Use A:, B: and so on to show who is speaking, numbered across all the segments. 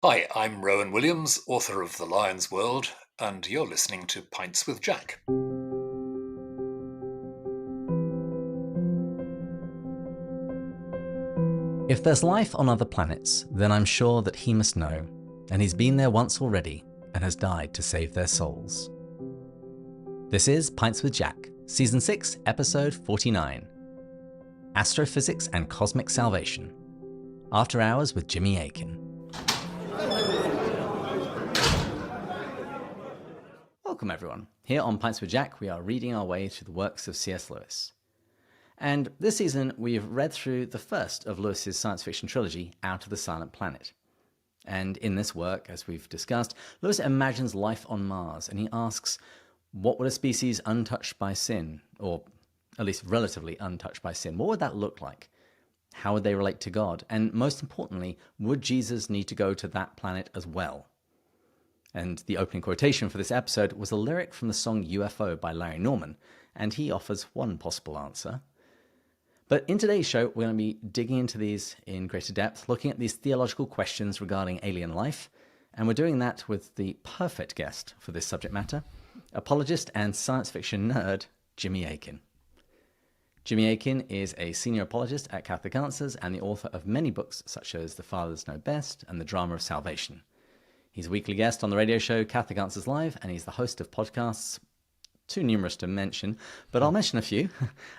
A: Hi, I'm Rowan Williams, author of The Lion's World, and you're listening to Pints with Jack.
B: If there's life on other planets, then I'm sure that he must know, and he's been there once already and has died to save their souls. This is Pints with Jack, Season 6, Episode 49. Astrophysics and Cosmic Salvation. After Hours with Jimmy Akin. Welcome everyone. Here on Pints with Jack, we are reading our way through the works of C.S. Lewis. And this season, we've read through the first of Lewis's science fiction trilogy, Out of the Silent Planet. And in this work, as we've discussed, Lewis imagines life on Mars, and he asks, what would a species untouched by sin, or at least relatively untouched by sin, what would that look like? How would they relate to God? And most importantly, would Jesus need to go to that planet as well? And the opening quotation for this episode was a lyric from the song UFO by Larry Norman, and he offers one possible answer. But in today's show, we're going to be digging into these in greater depth, looking at these theological questions regarding alien life, and we're doing that with the perfect guest for this subject matter, apologist and science fiction nerd, Jimmy Akin. Jimmy Akin is a senior apologist at Catholic Answers and the author of many books such as The Fathers Know Best and The Drama of Salvation. He's a weekly guest on the radio show Catholic Answers Live, and he's the host of podcasts, too numerous to mention, but I'll mention a few.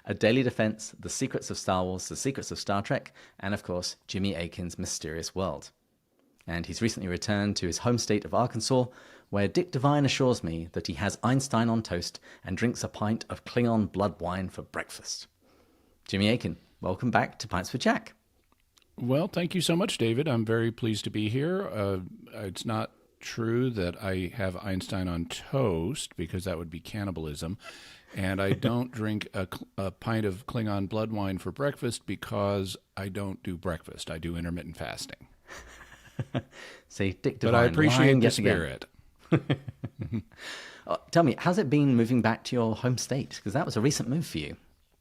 B: A Daily Defense, The Secrets of Star Wars, The Secrets of Star Trek, and of course, Jimmy Akin's Mysterious World. And he's recently returned to his home state of Arkansas, where Dick Devine assures me that he has Einstein on toast and drinks a pint of Klingon blood wine for breakfast. Jimmy Akin, welcome back to Pints with Jack.
C: Well, thank you so much, David. I'm very pleased to be here. It's not true that I have Einstein on toast, because that would be cannibalism. And I don't drink a pint of Klingon blood wine for breakfast because I don't do breakfast. I do intermittent fasting.
B: See, Dick Devine,
C: but I appreciate the spirit.
B: Tell me, how's it been moving back to your home state? Because that was a recent move for you.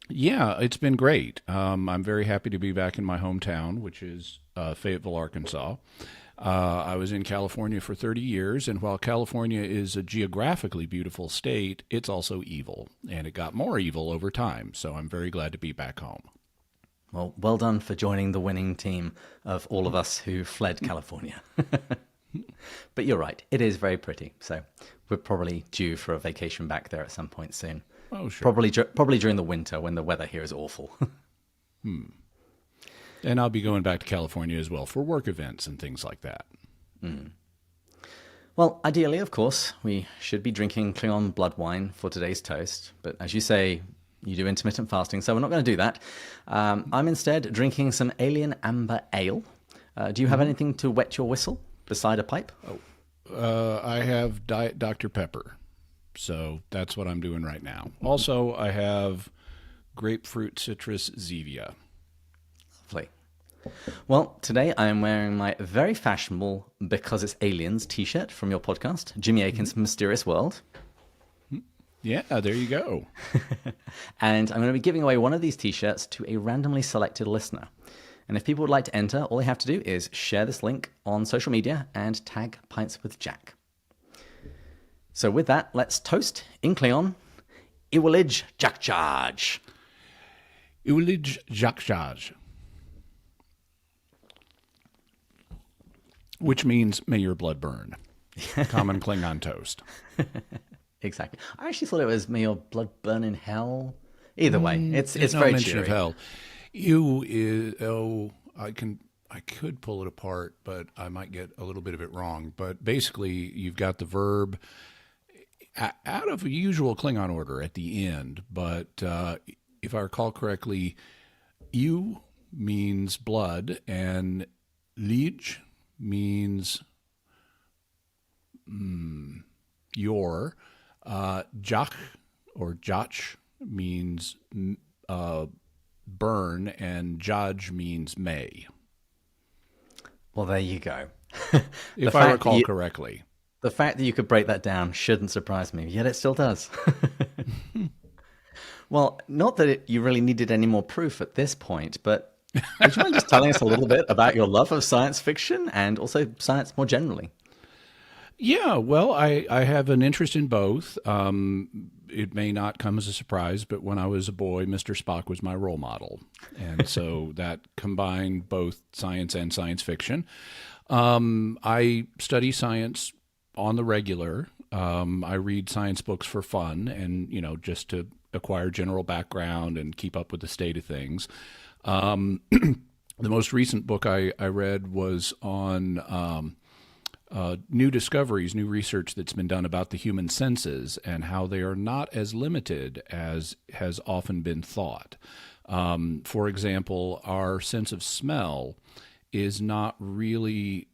C: Yeah, it's been great. I'm very happy to be back in my hometown, which is Fayetteville, Arkansas. I was in California for 30 years, and while California is a geographically beautiful state, it's also evil, and it got more evil over time, so I'm very glad to be back home.
B: Well done for joining the winning team of all of us who fled California. But you're right, it is very pretty, so we're probably due for a vacation back there at some point soon.
C: Oh, sure.
B: Probably during the winter when the weather here is awful.
C: And I'll be going back to California as well for work events and things like that.
B: Well, ideally, of course, we should be drinking Klingon blood wine for today's toast. But as you say, you do intermittent fasting, so we're not going to do that. I'm instead drinking some alien amber ale. Do you have anything to wet your whistle beside a pipe?
C: I have Diet Dr. Pepper. So that's what I'm doing right now. Also, I have grapefruit citrus Zevia.
B: Lovely. Well, today I am wearing my very fashionable Because It's Aliens t-shirt from your podcast, Jimmy Akin's Mysterious World.
C: Yeah, there you go.
B: And I'm going to be giving away one of these t-shirts to a randomly selected listener. And if people would like to enter, all they have to do is share this link on social media and tag Pints with Jack. So with that, let's toast in Klingon, Iwilij Jakjaj.
C: Iwilij Jakjaj. Which means, may your blood burn. Common Klingon toast.
B: Exactly. I actually thought it was, may your blood burn in hell. Either way, it's
C: no
B: very
C: mention
B: cheery.
C: of hell. I could pull it apart, but I might get a little bit of it wrong. But basically, you've got the verb out of a usual Klingon order at the end. But if I recall correctly, "you" means blood, and "lij" means your. "Jak" or "jach" means burn, and "jaj" means may.
B: Well, there you go.
C: If I recall correctly.
B: The fact that you could break that down shouldn't surprise me, yet it still does. Well, not that you really needed any more proof at this point, but Would you mind just telling us a little bit about your love of science fiction and also science more generally?
C: Yeah, well, I have an interest in both. It may not come as a surprise, but when I was a boy, Mr. Spock was my role model. And so that combined both science and science fiction. I study science on the regular. I read science books for fun and, just to acquire general background and keep up with the state of things. The most recent book I read was on new discoveries, new research that's been done about the human senses and how they are not as limited as has often been thought. For example, our sense of smell is not really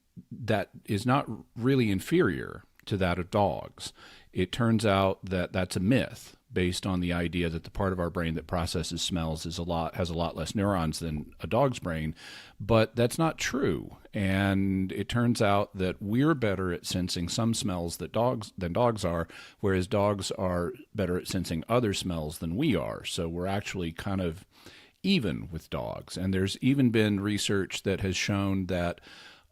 C: inferior to that of dogs. It turns out that that's a myth based on the idea that the part of our brain that processes smells has a lot less neurons than a dog's brain, but that's not true. And it turns out that we're better at sensing some smells than dogs are, whereas dogs are better at sensing other smells than we are. So we're actually kind of even with dogs. And there's even been research that has shown that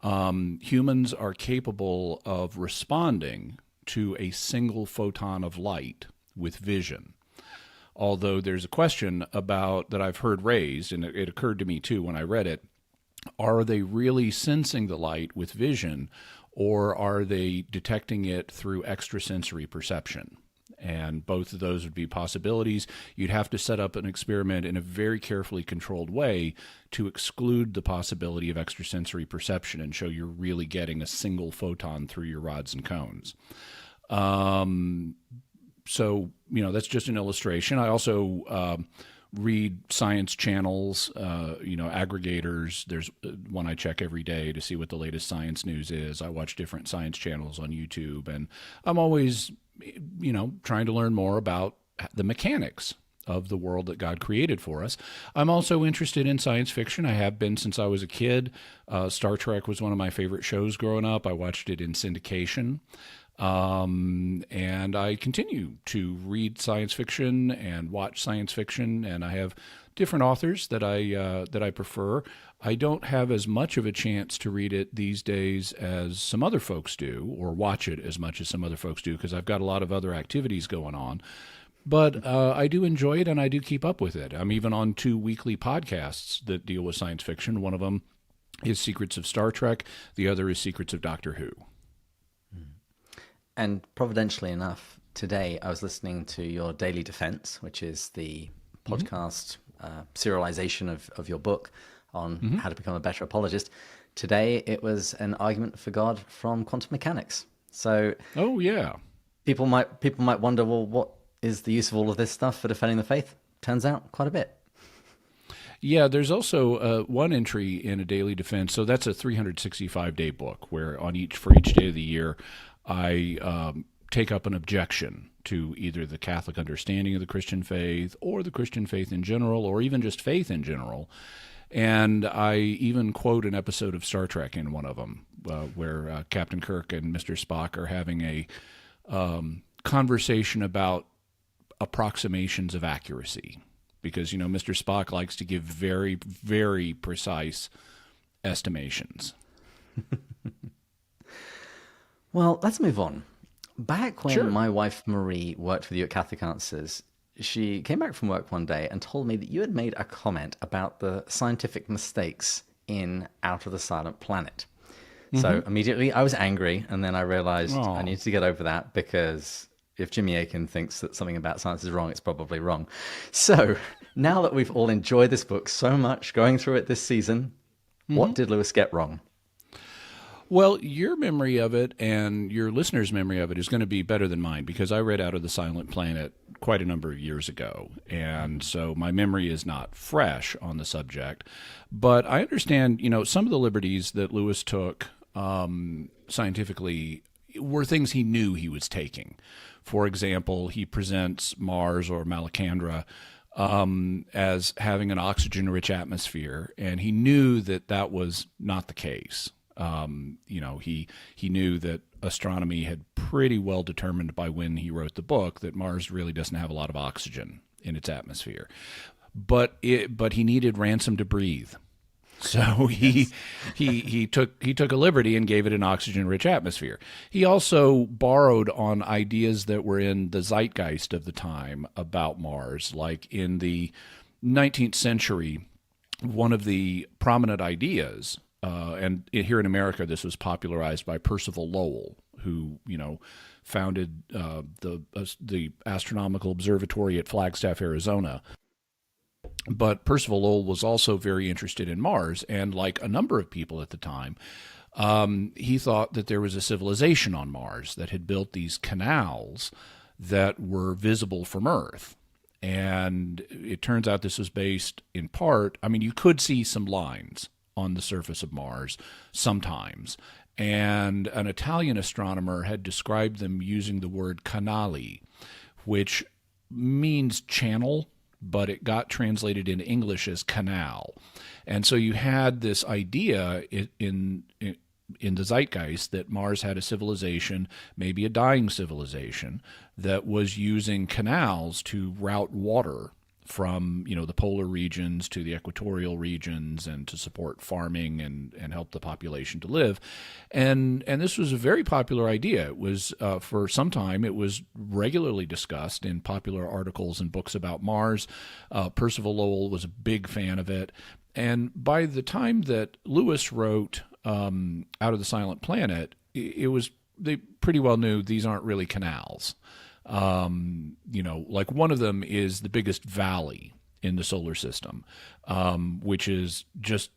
C: humans are capable of responding to a single photon of light with vision. Although there's a question about that I've heard raised, and it occurred to me too when I read it, are they really sensing the light with vision, or are they detecting it through extrasensory perception? And both of those would be possibilities. You'd have to set up an experiment in a very carefully controlled way to exclude the possibility of extrasensory perception and show you're really getting a single photon through your rods and cones. So, that's just an illustration. I also read science channels, aggregators. There's one I check every day to see what the latest science news is. I watch different science channels on YouTube, and I'm always, trying to learn more about the mechanics of the world that God created for us. I'm also interested in science fiction. I have been since I was a kid. Star Trek was one of my favorite shows growing up. I watched it in syndication. And I continue to read science fiction and watch science fiction, and I have different authors that I prefer. I don't have as much of a chance to read it these days as some other folks do, or watch it as much as some other folks do, because I've got a lot of other activities going on. But I do enjoy it, and I do keep up with it. I'm even on 2 weekly podcasts that deal with science fiction. One of them is Secrets of Star Trek. The other is Secrets of Doctor Who.
B: And providentially enough, today I was listening to your Daily Defense, which is the podcast serialization of your book on how to become a better apologist. Today it was an argument for God from quantum mechanics. So,
C: oh yeah,
B: people might wonder, well, what is the use of all of this stuff for defending the faith? Turns out quite a bit.
C: Yeah, there's also one entry in a Daily Defense. So that's a 365-day book where for each day of the year, I take up an objection to either the Catholic understanding of the Christian faith or the Christian faith in general, or even just faith in general. And I even quote an episode of Star Trek in one of them where Captain Kirk and Mr. Spock are having a conversation about approximations of accuracy. Because, Mr. Spock likes to give very, very precise estimations.
B: Well, let's move on. Back when
C: Sure.
B: my wife Marie worked with you at Catholic Answers, she came back from work one day and told me that you had made a comment about the scientific mistakes in Out of the Silent Planet. So immediately I was angry, and then I realized I needed to get over that, because if Jimmy Akin thinks that something about science is wrong, it's probably wrong. So now that we've all enjoyed this book so much, going through it this season, what did Lewis get wrong?
C: Well, your memory of it and your listeners' memory of it is going to be better than mine, because I read Out of the Silent Planet quite a number of years ago. And so my memory is not fresh on the subject. But I understand, some of the liberties that Lewis took scientifically were things he knew he was taking. For example, he presents Mars, or Malacandra, as having an oxygen-rich atmosphere, and he knew that was not the case. He knew that astronomy had pretty well determined by when he wrote the book that Mars really doesn't have a lot of oxygen in its atmosphere. But he needed ransom to breathe. So he took a liberty and gave it an oxygen-rich atmosphere. He also borrowed on ideas that were in the zeitgeist of the time about Mars, like in the 19th century. One of the prominent ideas, and here in America, this was popularized by Percival Lowell, who founded the Astronomical Observatory at Flagstaff, Arizona. But Percival Lowell was also very interested in Mars, and like a number of people at the time, he thought that there was a civilization on Mars that had built these canals that were visible from Earth. And it turns out this was based in part, I mean, you could see some lines on the surface of Mars sometimes. And an Italian astronomer had described them using the word canali, which means channel, but it got translated into English as canal. And so you had this idea in the zeitgeist that Mars had a civilization, maybe a dying civilization, that was using canals to route water from the polar regions to the equatorial regions and to support farming and help the population to live. And this was a very popular idea. It was, for some time, it was regularly discussed in popular articles and books about Mars. Percival Lowell was a big fan of it. And by the time that Lewis wrote Out of the Silent Planet, they pretty well knew these aren't really canals. Like one of them is the biggest valley in the solar system, which is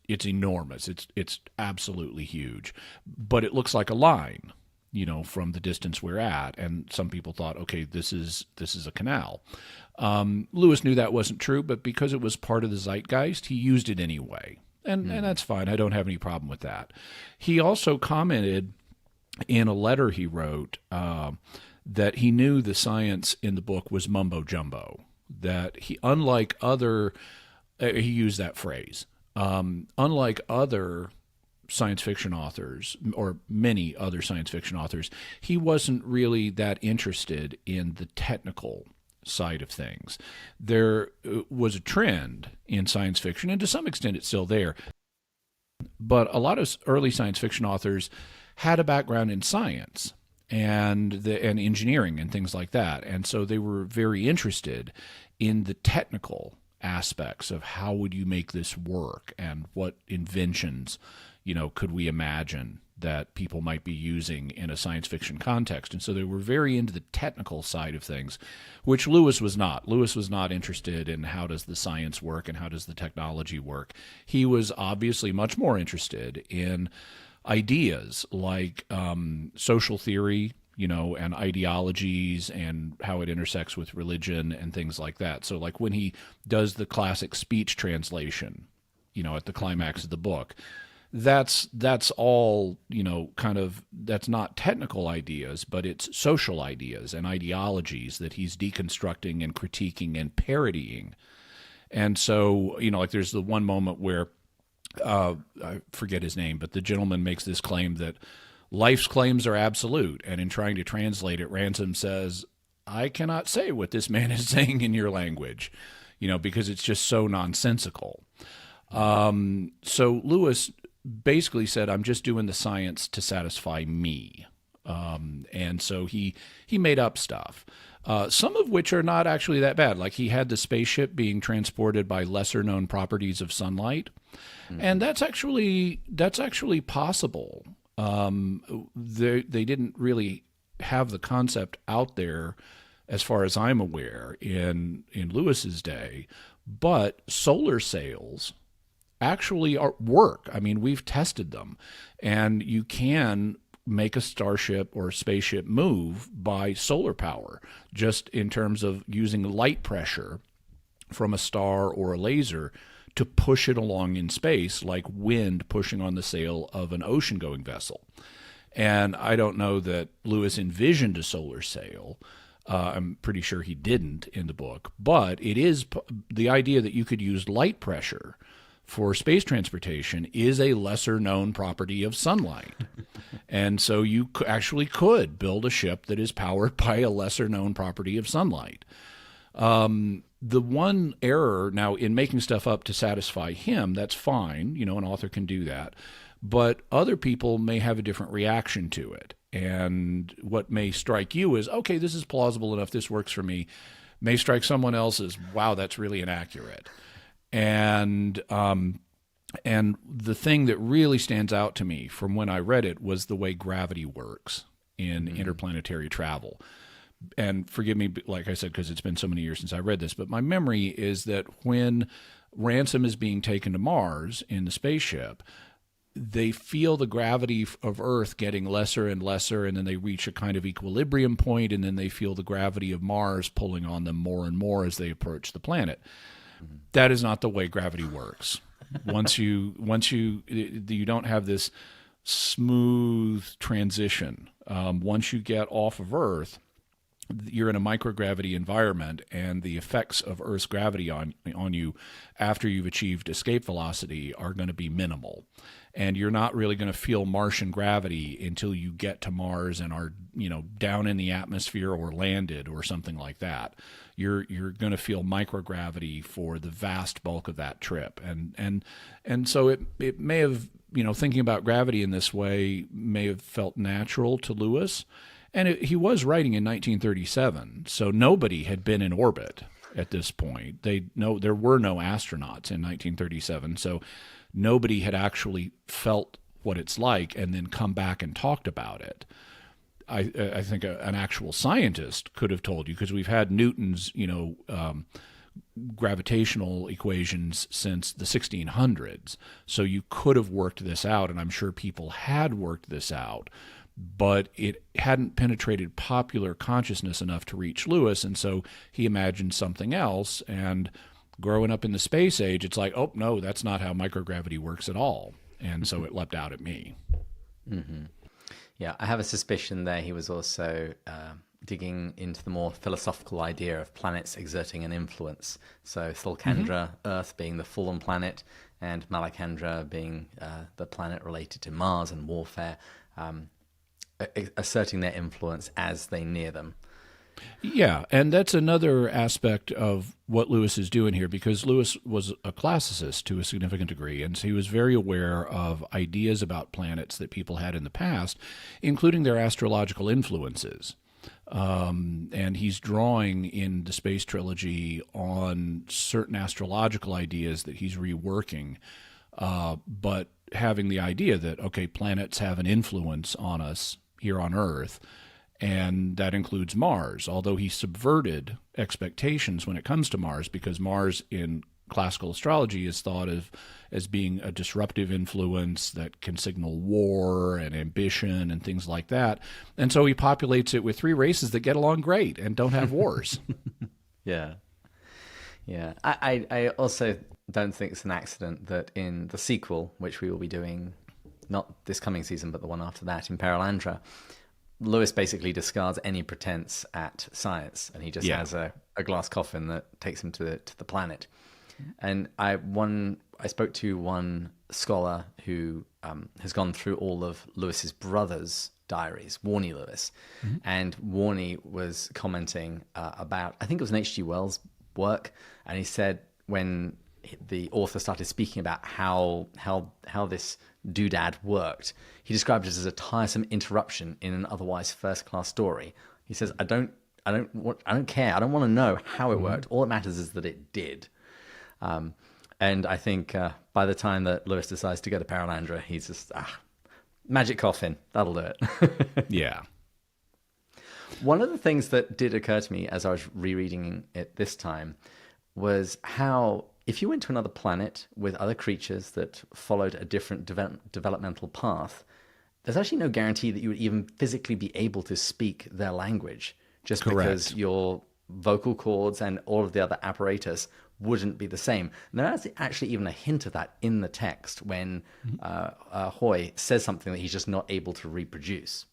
C: it's enormous. It's absolutely huge, but it looks like a line, from the distance we're at. And some people thought, okay, this is a canal. Lewis knew that wasn't true, but because it was part of the zeitgeist, he used it anyway. And that's fine. I don't have any problem with that. He also commented in a letter he wrote, that he knew the science in the book was mumbo jumbo, that he used that phrase, unlike other science fiction authors, or many other science fiction authors, he wasn't really that interested in the technical side of things. There was a trend in science fiction, and to some extent it's still there, but a lot of early science fiction authors had a background in science and engineering and things like that. And so they were very interested in the technical aspects of how would you make this work and what inventions, could we imagine that people might be using in a science fiction context. And so they were very into the technical side of things, which Lewis was not. Lewis was not interested in how does the science work and how does the technology work. He was obviously much more interested in ideas like social theory, and ideologies and how it intersects with religion and things like that. So like when he does the classic speech translation, at the climax of the book, that's all, that's not technical ideas, but it's social ideas and ideologies that he's deconstructing and critiquing and parodying. And so, like there's the one moment where I forget his name, but the gentleman makes this claim that life's claims are absolute. And in trying to translate it, Ransom says, I cannot say what this man is saying in your language, because it's just so nonsensical. So Lewis basically said, I'm just doing the science to satisfy me. And so he made up stuff. Some of which are not actually that bad. Like he had the spaceship being transported by lesser known properties of sunlight. Mm-hmm. And that's actually possible. They didn't really have the concept out there, as far as I'm aware, in Lewis's day, but solar sails actually work. I mean, we've tested them, and you can make a starship or a spaceship move by solar power, just in terms of using light pressure from a star or a laser to push it along in space, like wind pushing on the sail of an ocean-going vessel. And I don't know that Lewis envisioned a solar sail. I'm pretty sure he didn't in the book. But it is the idea that you could use light pressure for space transportation is a lesser-known property of sunlight. And so you actually could build a ship that is powered by a lesser-known property of sunlight. The one error now in making stuff up to satisfy him, that's fine. You know, an author can do that. But other people may have a different reaction to it. And what may strike you as, okay, this is plausible enough, this works for me, may strike someone else as, wow, that's really inaccurate. And the thing that really stands out to me from when I read it was the way gravity works in interplanetary travel. And forgive me, like I said, because it's been so many years since I read this, but my memory is that when Ransom is being taken to Mars in the spaceship, they feel the gravity of Earth getting lesser and lesser, and then they reach a kind of equilibrium point, and then they feel the gravity of Mars pulling on them more and more as they approach the planet. That is not the way gravity works. Once you don't have this smooth transition. Once you get off of Earth, you're in a microgravity environment, and the effects of Earth's gravity on you after you've achieved escape velocity are going to be minimal. And you're not really going to feel Martian gravity until you get to Mars and are, down in the atmosphere or landed or something like that. You're going to feel microgravity for the vast bulk of that trip. And so it may have, thinking about gravity in this way may have felt natural to Lewis. And he was writing in 1937, so nobody had been in orbit at this point. There were no astronauts in 1937, so nobody had actually felt what it's like and then come back and talked about it. I think an actual scientist could have told you, because we've had Newton's, gravitational equations since the 1600s, so you could have worked this out, and I'm sure people had worked this out. But it hadn't penetrated popular consciousness enough to reach Lewis, and so he imagined something else. And growing up in the space age, it's like, oh, no, that's not how microgravity works at all. And so it leapt out at me.
B: Mm-hmm. Yeah, I have a suspicion there he was also digging into the more philosophical idea of planets exerting an influence. So Thulcandra, Earth being the fallen planet, and Malacandra being the planet related to Mars and warfare, asserting their influence as they near them.
C: Yeah, and that's another aspect of what Lewis is doing here, because Lewis was a classicist to a significant degree, and so he was very aware of ideas about planets that people had in the past, including their astrological influences. And he's drawing in the Space Trilogy on certain astrological ideas that he's reworking, but having the idea that, okay, planets have an influence on us here on Earth, and that includes Mars, although he subverted expectations when it comes to Mars, because Mars in classical astrology is thought of as being a disruptive influence that can signal war and ambition and things like that. And so he populates it with three races that get along great and don't have wars.
B: Yeah. I also don't think it's an accident that in the sequel, which we will be doing not this coming season, but the one after that, in Penulandra, Lewis basically discards any pretense at science, and he just has a glass coffin that takes him to the planet. And I spoke to one scholar who has gone through all of Lewis's brother's diaries, Warney Lewis, and Warney was commenting about, I think it was an H.G. Wells work, and he said when the author started speaking about how this doodad worked, he described it as a tiresome interruption in an otherwise first-class story. He says, I don't care. I don't want to know how it worked. All that matters is that it did. And I think by the time that Lewis decides to go to Penulandra, he's just, magic coffin, that'll do it.
C: Yeah.
B: One of the things that did occur to me as I was rereading it this time was how, if you went to another planet with other creatures that followed a different developmental path, there's actually no guarantee that you would even physically be able to speak their language, just because your vocal cords and all of the other apparatus wouldn't be the same. And there's actually even a hint of that in the text when Hoy says something that he's just not able to reproduce.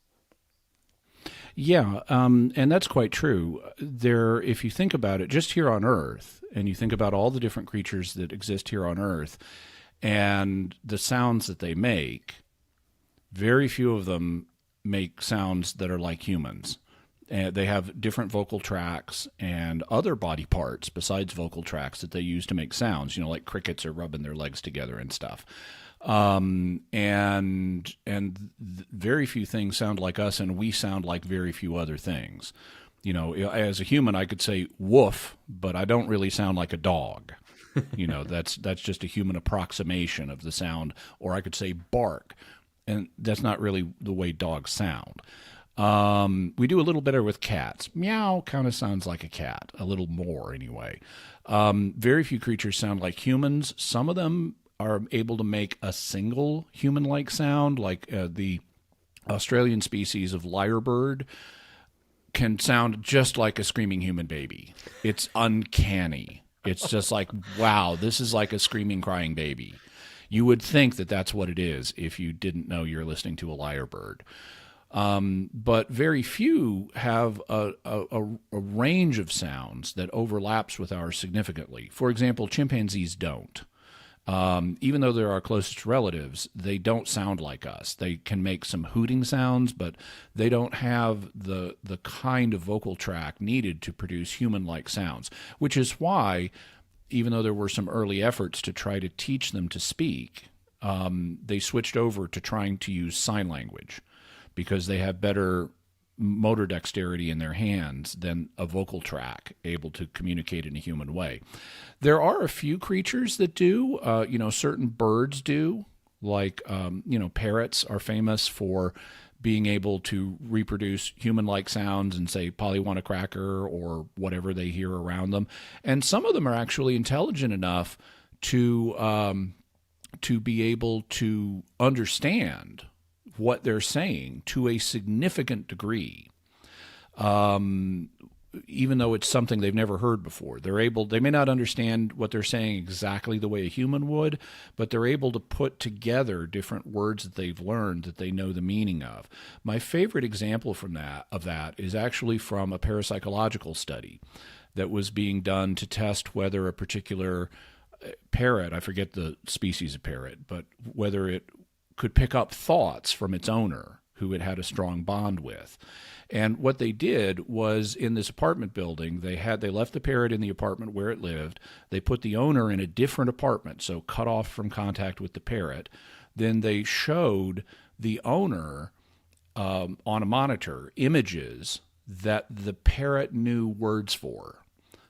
C: Yeah, and that's quite true. If you think about it, just here on Earth, and you think about all the different creatures that exist here on Earth, and the sounds that they make, very few of them make sounds that are like humans. They have different vocal tracts and other body parts besides vocal tracts that they use to make sounds, like crickets are rubbing their legs together and stuff. And very few things sound like us, and we sound like very few other things. As a human, I could say woof, but I don't really sound like a dog. That's just a human approximation of the sound. Or I could say bark, and that's not really the way dogs sound. We do a little better with cats. Meow kind of sounds like a cat, a little more anyway. Very few creatures sound like humans. Some of them are able to make a single human-like sound, like the Australian species of lyrebird can sound just like a screaming human baby. It's uncanny. It's just like, wow, this is like a screaming, crying baby. You would think that that's what it is if you didn't know you're listening to a lyrebird. But very few have a range of sounds that overlaps with ours significantly. For example, chimpanzees don't. Even though they're our closest relatives, they don't sound like us. They can make some hooting sounds, but they don't have the kind of vocal tract needed to produce human-like sounds, which is why, even though there were some early efforts to try to teach them to speak, they switched over to trying to use sign language because they have better motor dexterity in their hands than a vocal tract able to communicate in a human way. There are a few creatures that do, certain birds do, like, parrots are famous for being able to reproduce human-like sounds and say "Polly want a cracker" or whatever they hear around them. And some of them are actually intelligent enough to be able to understand what they're saying to a significant degree, even though it's something they've never heard before. They may not understand what they're saying exactly the way a human would, but they're able to put together different words that they've learned that they know the meaning of. My favorite example of that is actually from a parapsychological study that was being done to test whether a particular parrot, I forget the species of parrot, but whether it could pick up thoughts from its owner, who it had a strong bond with. And what they did was, in this apartment building, they left the parrot in the apartment where it lived. They put the owner in a different apartment, so cut off from contact with the parrot. Then they showed the owner on a monitor images that the parrot knew words for.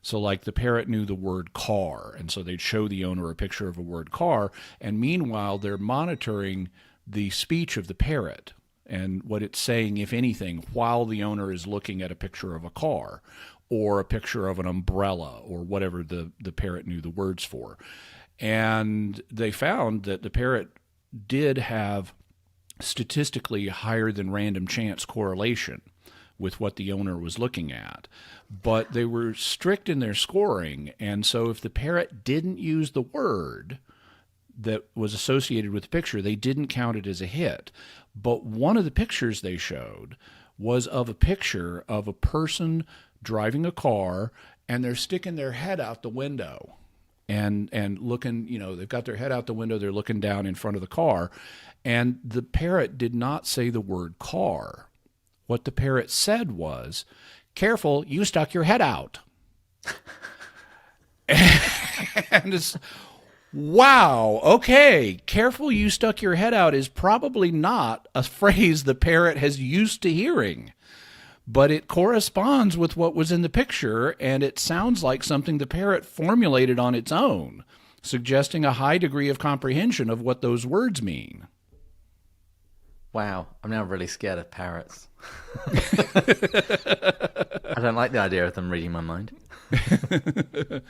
C: So like the parrot knew the word car, and so they'd show the owner a picture of a word car, and meanwhile they're monitoring the speech of the parrot and what it's saying, if anything, while the owner is looking at a picture of a car or a picture of an umbrella or whatever the parrot knew the words for. And they found that the parrot did have statistically higher than random chance correlation with what the owner was looking at. But they were strict in their scoring, and so if the parrot didn't use the word that was associated with the picture, they didn't count it as a hit. But one of the pictures they showed was of a picture of a person driving a car, and they're sticking their head out the window and looking, they've got their head out the window, they're looking down in front of the car, and the parrot did not say the word car. What the parrot said was, "Careful, you stuck your head out." And it's, wow, okay, "careful, you stuck your head out" is probably not a phrase the parrot has used to hearing, but it corresponds with what was in the picture, and it sounds like something the parrot formulated on its own, suggesting a high degree of comprehension of what those words mean.
B: Wow, I'm now really scared of parrots. I don't like the idea of them reading my mind. Wow.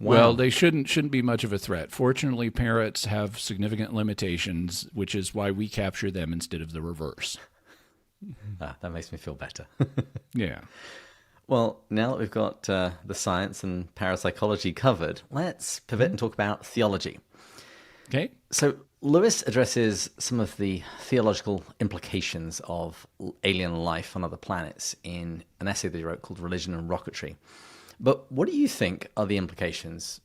C: Well, they shouldn't be much of a threat. Fortunately, parrots have significant limitations, which is why we capture them instead of the reverse.
B: That makes me feel better.
C: Yeah.
B: Well, now that we've got the science and parapsychology covered, let's pivot and talk about theology.
C: Okay.
B: So Lewis addresses some of the theological implications of alien life on other planets in an essay that he wrote called Religion and Rocketry. But what do you think are the implications,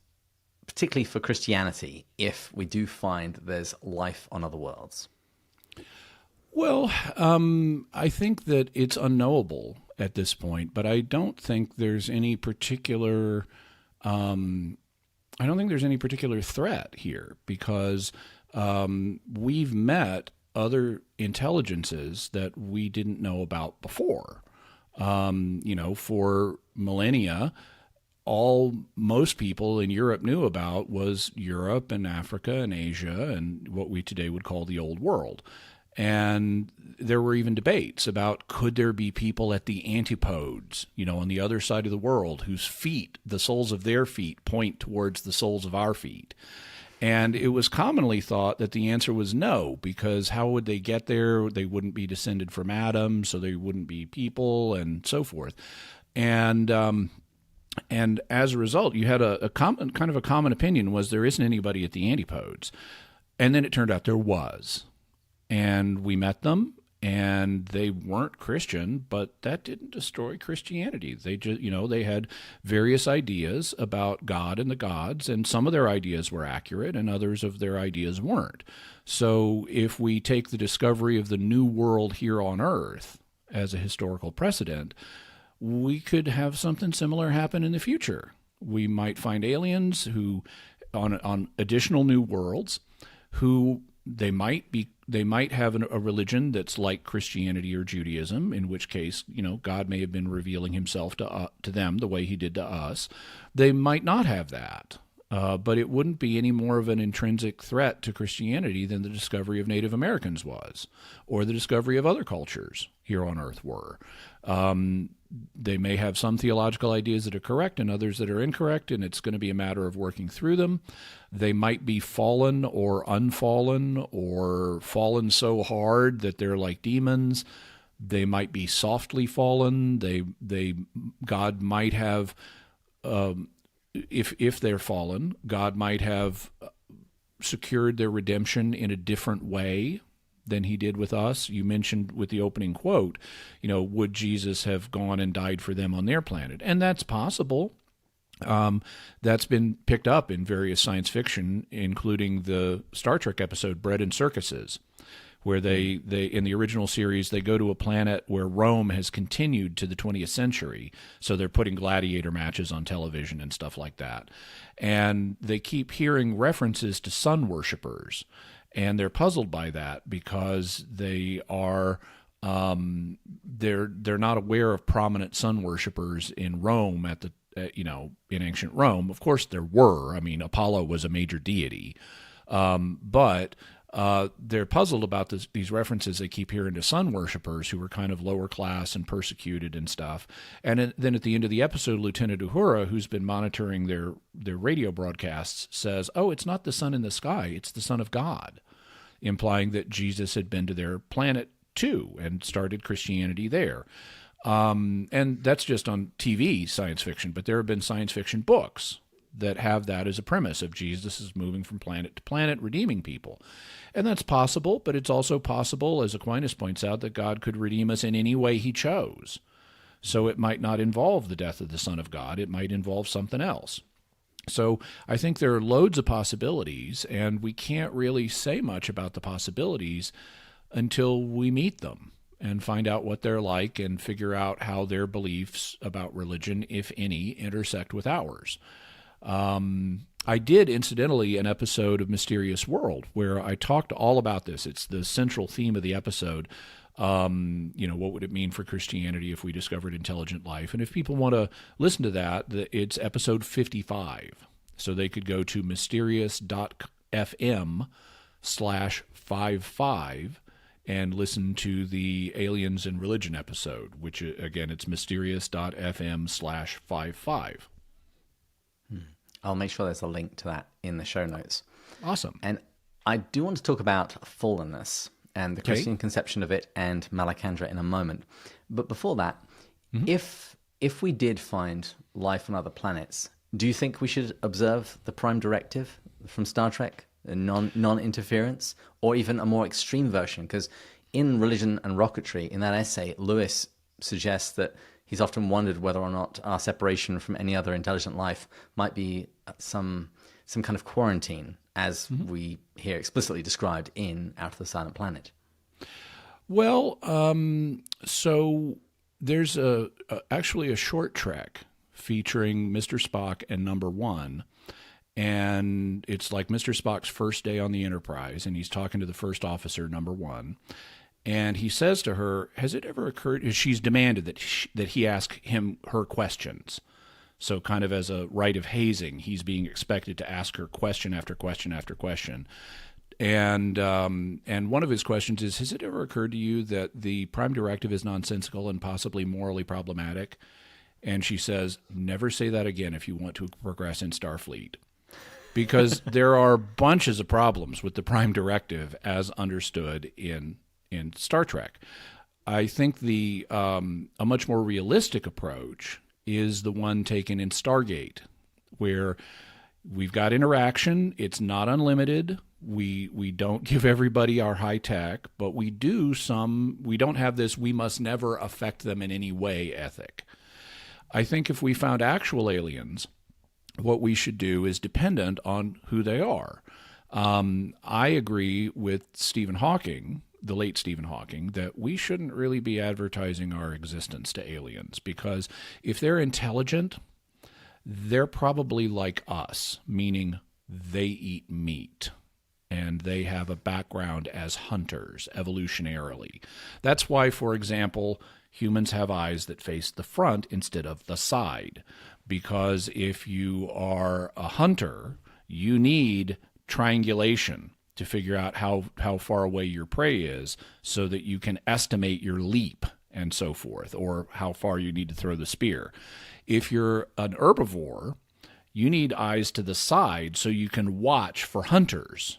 B: particularly for Christianity, if we do find that there's life on other worlds?
C: Well, I think that it's unknowable at this point, but I don't think there's any particular. I don't think there's any particular threat here because we've met other intelligences that we didn't know about before. For millennia, all most people in Europe knew about was Europe and Africa and Asia and what we today would call the Old World. And there were even debates about could there be people at the antipodes, on the other side of the world, whose feet, the soles of their feet, point towards the soles of our feet. And it was commonly thought that the answer was no, because how would they get there? They wouldn't be descended from Adam, so they wouldn't be people, and so forth. And as a result, you had a common opinion was there isn't anybody at the antipodes. And then it turned out there was. And we met them, and they weren't Christian, but that didn't destroy Christianity. They just, they had various ideas about God and the gods, and some of their ideas were accurate, and others of their ideas weren't. So if we take the discovery of the new world here on Earth as a historical precedent, we could have something similar happen in the future. We might find aliens who, on additional new worlds, who they might have a religion that's like Christianity or Judaism, in which case, God may have been revealing himself to them the way he did to us. They might not have that, but it wouldn't be any more of an intrinsic threat to Christianity than the discovery of Native Americans was, or the discovery of other cultures here on Earth were. They may have some theological ideas that are correct and others that are incorrect, and it's going to be a matter of working through them. They might be fallen or unfallen, or fallen so hard that they're like demons. They might be softly fallen. God might have, if they're fallen, God might have secured their redemption in a different way than he did with us. You mentioned with the opening quote, would Jesus have gone and died for them on their planet? And that's possible. That's been picked up in various science fiction, including the Star Trek episode Bread and Circuses, where they in the original series, they go to a planet where Rome has continued to the 20th century. So they're putting gladiator matches on television and stuff like that. And they keep hearing references to sun worshipers. And they're puzzled by that because they are they're not aware of prominent sun worshipers in Rome at the in ancient Rome. Of course there were. I mean, Apollo was a major deity, but they're puzzled about these references they keep hearing to sun worshipers who were kind of lower class and persecuted and stuff. And then at the end of the episode, Lieutenant Uhura, who's been monitoring their radio broadcasts, says, "Oh, it's not the sun in the sky; it's the Son of God," implying that Jesus had been to their planet too and started Christianity there. And that's just on TV science fiction, but there have been science fiction books that have that as a premise of Jesus is moving from planet to planet, redeeming people. And that's possible, but it's also possible, as Aquinas points out, that God could redeem us in any way he chose. So it might not involve the death of the Son of God. It might involve something else. So I think there are loads of possibilities, and we can't really say much about the possibilities until we meet them and find out what they're like and figure out how their beliefs about religion, if any, intersect with ours. I did, incidentally, an episode of Mysterious World where I talked all about this. It's the central theme of the episode. What would it mean for Christianity if we discovered intelligent life? And if people want to listen to that, it's episode 55. So they could go to mysterious.fm/55 and listen to the Aliens and Religion episode, which, again, it's mysterious.fm/55.
B: I'll make sure there's a link to that in the show notes.
C: Awesome.
B: And I do want to talk about fallenness and the Christian conception of it and Malacandra in a moment. But before that, if we did find life on other planets, do you think we should observe the Prime Directive from Star Trek, non-interference, or even a more extreme version? Because in Religion and Rocketry, in that essay, Lewis suggests that he's often wondered whether or not our separation from any other intelligent life might be some kind of quarantine, as we hear explicitly described in Out of the Silent Planet.
C: Well, so there's actually a short trek featuring Mr. Spock and Number One, and it's like Mr. Spock's first day on the Enterprise, and he's talking to the first officer, Number One, and he says to her, "Has it ever occurred?" She's demanded that he ask her questions. So, kind of as a rite of hazing, he's being expected to ask her question after question after question. And one of his questions is, has it ever occurred to you that the Prime Directive is nonsensical and possibly morally problematic? And she says, never say that again if you want to progress in Starfleet. Because there are bunches of problems with the Prime Directive as understood in Star Trek. I think a much more realistic approach is the one taken in Stargate, where we've got interaction. It's not unlimited. We don't give everybody our high tech, but we don't have this "we must never affect them in any way" ethic. I think if we found actual aliens, what we should do is dependent on who they are. I agree with Stephen Hawking, the late Stephen Hawking, that we shouldn't really be advertising our existence to aliens, because if they're intelligent, they're probably like us, meaning they eat meat and they have a background as hunters evolutionarily. That's why, for example, humans have eyes that face the front instead of the side, because if you are a hunter, you need triangulation to figure out how far away your prey is so that you can estimate your leap and so forth, or how far you need to throw the spear. If you're an herbivore, you need eyes to the side so you can watch for hunters.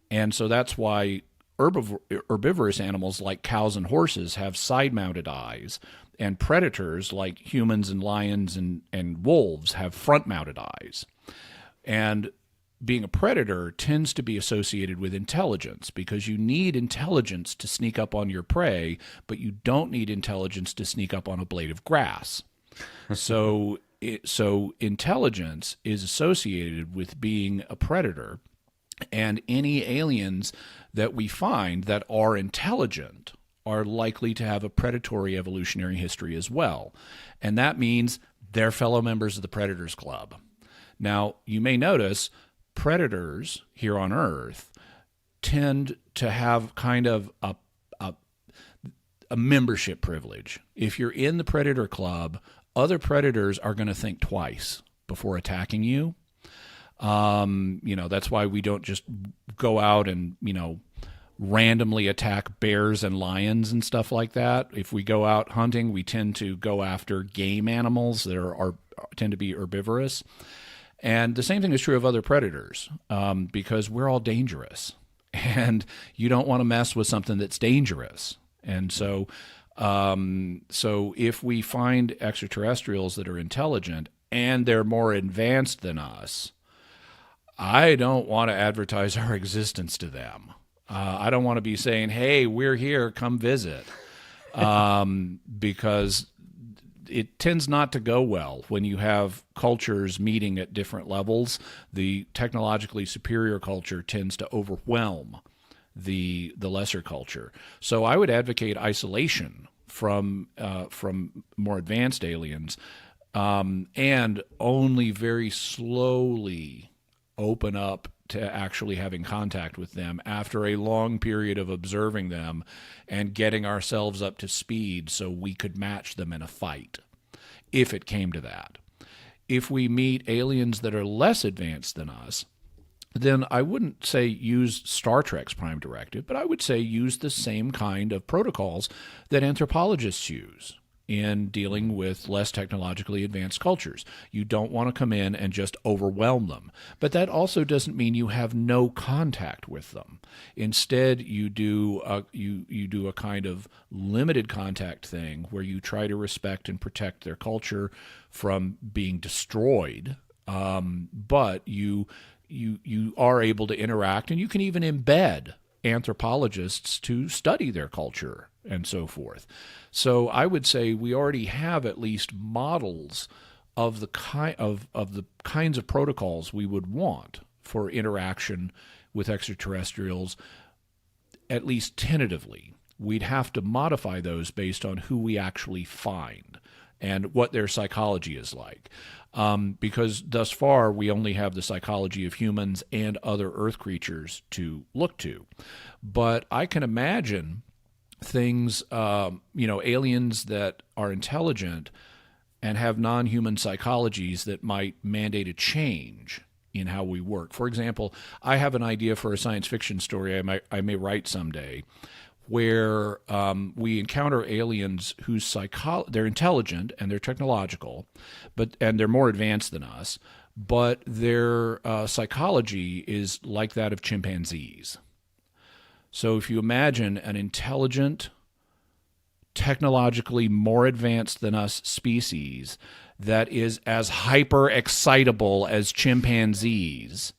C: And so that's why herbivorous animals like cows and horses have side-mounted eyes, and predators like humans and lions and wolves have front-mounted eyes. And being a predator tends to be associated with intelligence, because you need intelligence to sneak up on your prey, but you don't need intelligence to sneak up on a blade of grass. So intelligence is associated with being a predator, and any aliens that we find that are intelligent are likely to have a predatory evolutionary history as well. And that means they're fellow members of the Predators Club. Now, you may notice predators here on Earth tend to have kind of a membership privilege. If you're in the Predator Club, other predators are going to think twice before attacking you. That's why we don't just go out and, randomly attack bears and lions and stuff like that. If we go out hunting, we tend to go after game animals that tend to be herbivorous. And the same thing is true of other predators, because we're all dangerous, and you don't want to mess with something that's dangerous. And so if we find extraterrestrials that are intelligent and they're more advanced than us, I don't want to advertise our existence to them. I don't want to be saying, hey, we're here, come visit, because it tends not to go well when you have cultures meeting at different levels. The technologically superior culture tends to overwhelm the lesser culture. So I would advocate isolation from more advanced aliens, and only very slowly open up to actually having contact with them after a long period of observing them and getting ourselves up to speed so we could match them in a fight, if it came to that. If we meet aliens that are less advanced than us, then I wouldn't say use Star Trek's Prime Directive, but I would say use the same kind of protocols that anthropologists use in dealing with less technologically advanced cultures. You don't want to come in and just overwhelm them. But that also doesn't mean you have no contact with them. Instead, you do a kind of limited contact thing where you try to respect and protect their culture from being destroyed, but you are able to interact, and you can even embed anthropologists to study their culture and so forth. So I would say we already have at least models of the kinds of protocols we would want for interaction with extraterrestrials, at least tentatively. we'd have to modify those based on who we actually find and what their psychology is like. Because thus far, we only have the psychology of humans and other Earth creatures to look to. But I can imagine things, aliens that are intelligent and have non-human psychologies that might mandate a change in how we work. For example, I have an idea for a science fiction story I may write someday, where we encounter aliens whose they're intelligent and they're technological, and they're more advanced than us, but their psychology is like that of chimpanzees. So if you imagine an intelligent, technologically more advanced than us species that is as hyper excitable as chimpanzees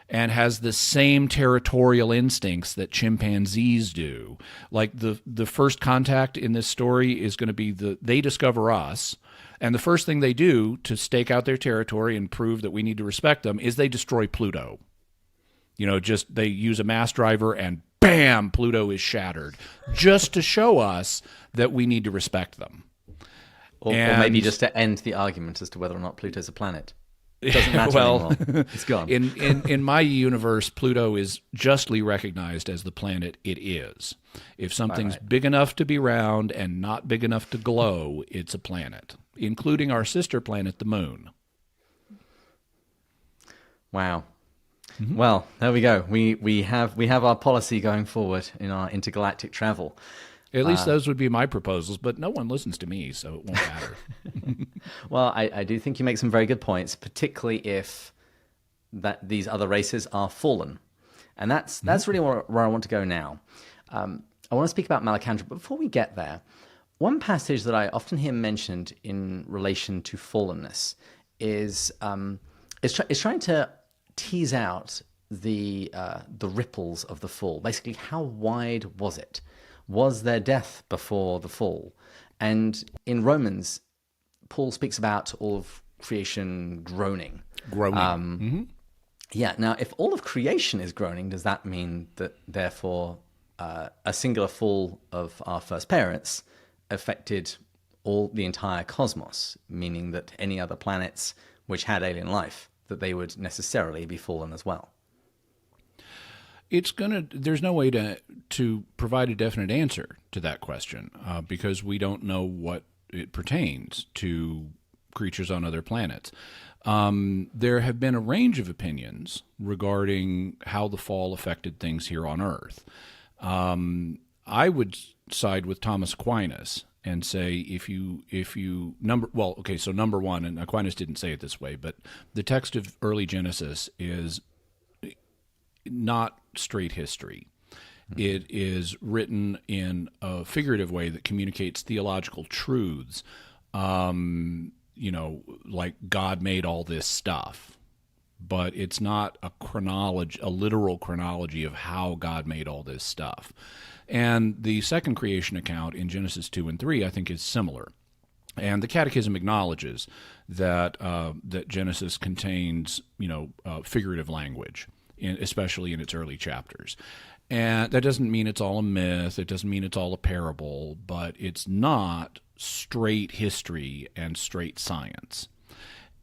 C: and has the same territorial instincts that chimpanzees do. Like the first contact in this story is going to be they discover us, and the first thing they do to stake out their territory and prove that we need to respect them is they destroy Pluto. They use a mass driver and bam, Pluto is shattered, just to show us that we need to respect them.
B: Or maybe just to end the argument as to whether or not Pluto's a planet. It doesn't matter anymore. It's gone.
C: In my universe, Pluto is justly recognized as the planet it is. If something's big enough to be round and not big enough to glow, it's a planet, including our sister planet, the Moon.
B: Wow. Mm-hmm. Well, there we go. We have our policy going forward in our intergalactic travel.
C: At least those would be my proposals, but no one listens to me, so it won't matter.
B: Well, I do think you make some very good points, particularly if these other races are fallen. And that's really where I want to go now. I want to speak about Malacandra, but before we get there, one passage that I often hear mentioned in relation to fallenness is trying to tease out the ripples of the fall. Basically, how wide was it? Was there death before the fall? And in Romans, Paul speaks about all of creation groaning.
C: Groaning.
B: Yeah. Now, if all of creation is groaning, does that mean that therefore a singular fall of our first parents affected the entire cosmos, meaning that any other planets which had alien life, that they would necessarily be fallen as well?
C: There's no way to provide a definite answer to that question because we don't know what it pertains to creatures on other planets. There have been a range of opinions regarding how the fall affected things here on Earth. I would side with Thomas Aquinas and say number one, and Aquinas didn't say it this way, but the text of early Genesis is not straight history. It is written in a figurative way that communicates theological truths, like God made all this stuff. But it's not a literal chronology of how God made all this stuff. And the second creation account in Genesis 2 and 3, I think, is similar. And the Catechism acknowledges that Genesis contains, figurative language, especially in its early chapters. And that doesn't mean it's all a myth. It doesn't mean it's all a parable, but it's not straight history and straight science.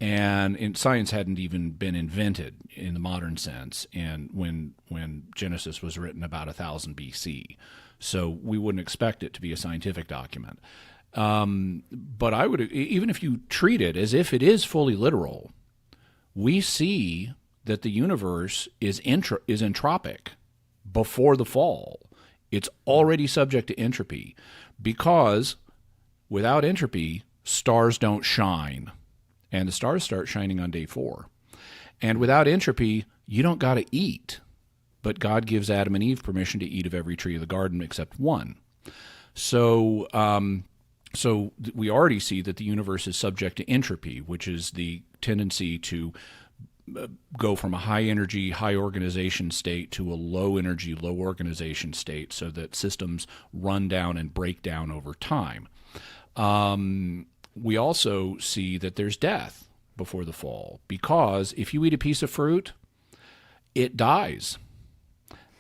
C: And science hadn't even been invented in the modern sense and when Genesis was written about 1000 BC. So we wouldn't expect it to be a scientific document. But I would, even if you treat it as if it is fully literal, we see that the universe is entropic before the fall. It's already subject to entropy because without entropy, stars don't shine. And the stars start shining on day 4. And without entropy, you don't got to eat. But God gives Adam and Eve permission to eat of every tree of the garden except one. So we already see that the universe is subject to entropy, which is the tendency to go from a high-energy, high-organization state to a low-energy, low-organization state so that systems run down and break down over time. We also see that there's death before the fall because if you eat a piece of fruit, it dies.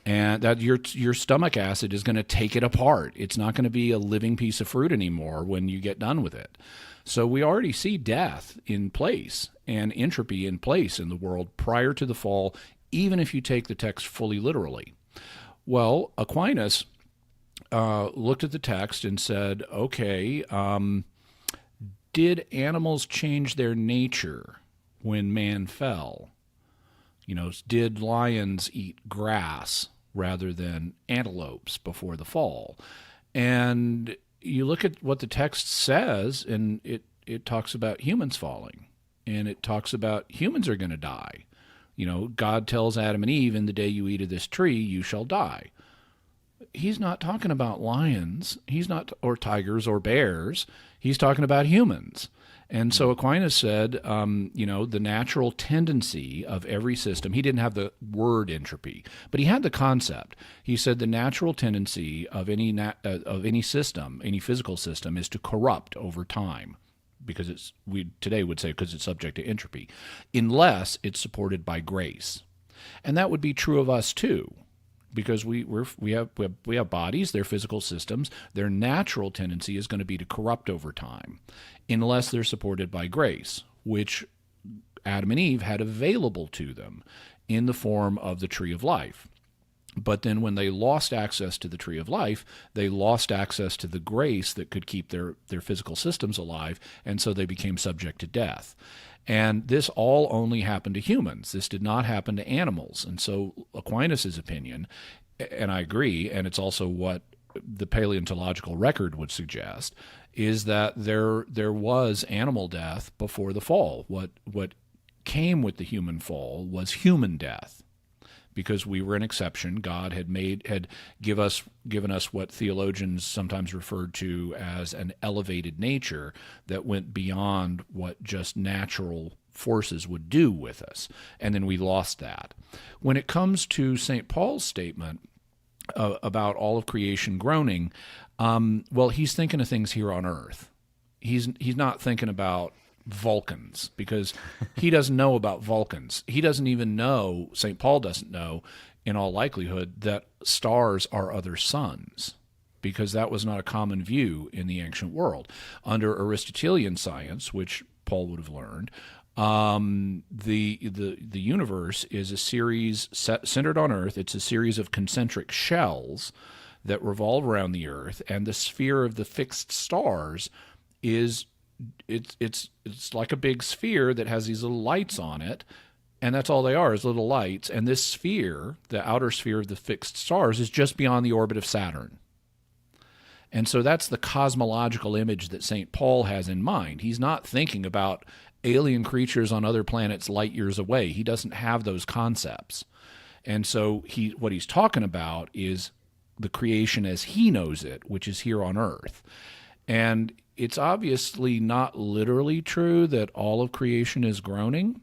C: and that your stomach acid is going to take it apart. It's not going to be a living piece of fruit anymore when you get done with it. So we already see death in place and entropy in place in the world prior to the fall, even if you take the text fully literally. Well, Aquinas looked at the text and said, okay, did animals change their nature when man fell? Did lions eat grass rather than antelopes before the fall? And you look at what the text says, and it talks about humans falling, and it talks about humans are going to die. God tells Adam and Eve, in the day you eat of this tree, you shall die. He's not talking about lions, or tigers or bears. He's talking about humans. And so Aquinas said, the natural tendency of every system, he didn't have the word entropy, but he had the concept. He said the natural tendency of any system, any physical system, is to corrupt over time, because we today would say because it's subject to entropy, unless it's supported by grace. And that would be true of us too, because we have bodies, they're physical systems. Their natural tendency is going to be to corrupt over time, unless they're supported by grace, which Adam and Eve had available to them in the form of the tree of life. But then when they lost access to the tree of life, they lost access to the grace that could keep their physical systems alive, and so they became subject to death. And this all only happened to humans. This did not happen to animals. And so Aquinas' opinion, and I agree, and it's also what the paleontological record would suggest, is that there was animal death before the fall. What came with the human fall was human death, because we were an exception. God had given us what theologians sometimes referred to as an elevated nature that went beyond what just natural forces would do with us, and then we lost that. When it comes to St. Paul's statement about all of creation groaning, well, he's thinking of things here on earth. He's not thinking about Vulcans, because he doesn't know about Vulcans. He doesn't even know, St. Paul doesn't know, in all likelihood, that stars are other suns, because that was not a common view in the ancient world. Under Aristotelian science, which Paul would have learned, the universe is a series centered on Earth. It's a series of concentric shells that revolve around the Earth, and the sphere of the fixed stars is it's like a big sphere that has these little lights on it, and that's all they are, is little lights. And this sphere, the outer sphere of the fixed stars, is just beyond the orbit of Saturn. And so that's the cosmological image that St. Paul has in mind. He's not thinking about alien creatures on other planets light years away. He doesn't have those concepts. And so what he's talking about is the creation as he knows it, which is here on Earth. And it's obviously not literally true that all of creation is groaning,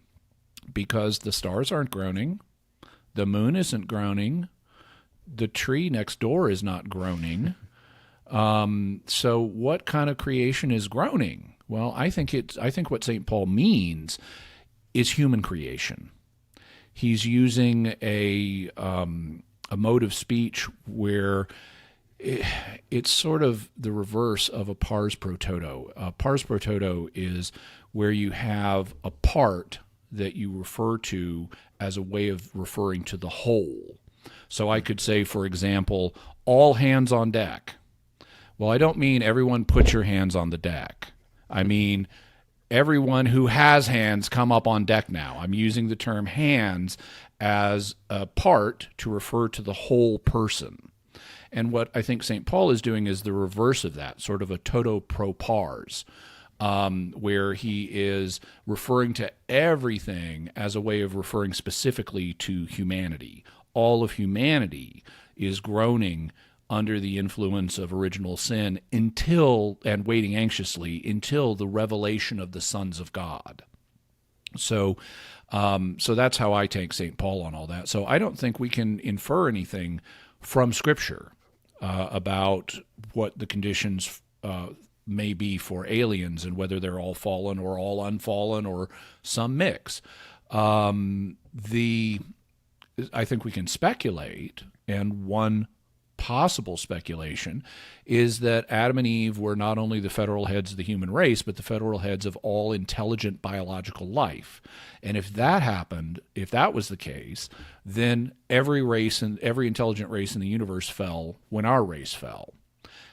C: because the stars aren't groaning, the moon isn't groaning, the tree next door is not groaning. So what kind of creation is groaning? Well, I think what St. Paul means is human creation. He's using a mode of speech where it's sort of the reverse of a pars pro toto. Pars pro toto is where you have a part that you refer to as a way of referring to the whole. So I could say, for example, all hands on deck. Well, I don't mean everyone put your hands on the deck. I mean everyone who has hands come up on deck now. I'm using the term hands as a part to refer to the whole person. And what I think St. Paul is doing is the reverse of that, sort of a toto pro pars, where he is referring to everything as a way of referring specifically to humanity. All of humanity is groaning under the influence of original sin and waiting anxiously until the revelation of the sons of God. So that's how I take St. Paul on all that. So I don't think we can infer anything from Scripture about what the conditions may be for aliens and whether they're all fallen or all unfallen or some mix. I think we can speculate, And one possible speculation is that Adam and Eve were not only the federal heads of the human race, but the federal heads of all intelligent biological life. And if that happened, if that was the case, then every race and every intelligent race in the universe fell when our race fell.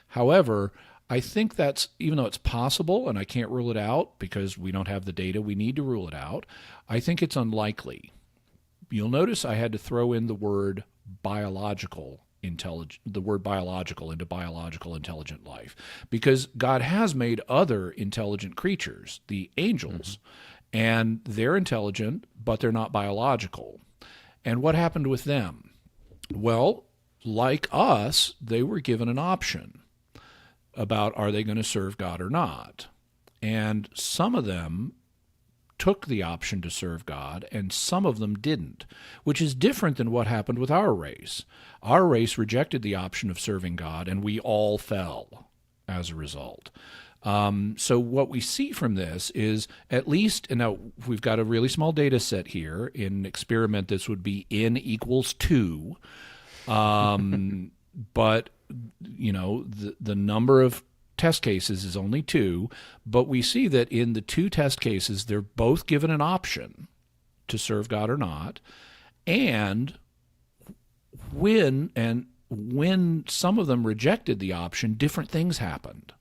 C: However, I think that's, even though it's possible, and I can't rule it out because we don't have the data we need to rule it out, I think it's unlikely. You'll notice I had to throw in the word biological into biological intelligent life, because God has made other intelligent creatures, the angels, and they're intelligent, but they're not biological. And what happened with them? Well, like us, they were given an option about are they going to serve God or not. And some of them took the option to serve God, and some of them didn't, which is different than what happened with our race. Our race rejected the option of serving God, and we all fell as a result. So what we see from this is, at least, and now we've got a really small data set here. In an experiment, this would be n equals 2. But, the number of test cases is only 2, but we see that in the 2 test cases, they're both given an option to serve God or not. And when some of them rejected the option, different things happened.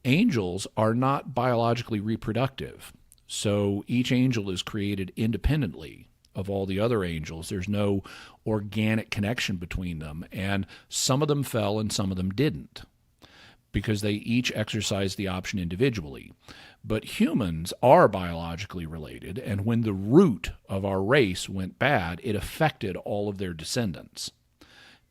C: Angels are not biologically reproductive, so each angel is created independently of all the other angels. There's no organic connection between them, and some of them fell and some of them didn't, because they each exercised the option individually. But humans are biologically related, and when the root of our race went bad, it affected all of their descendants.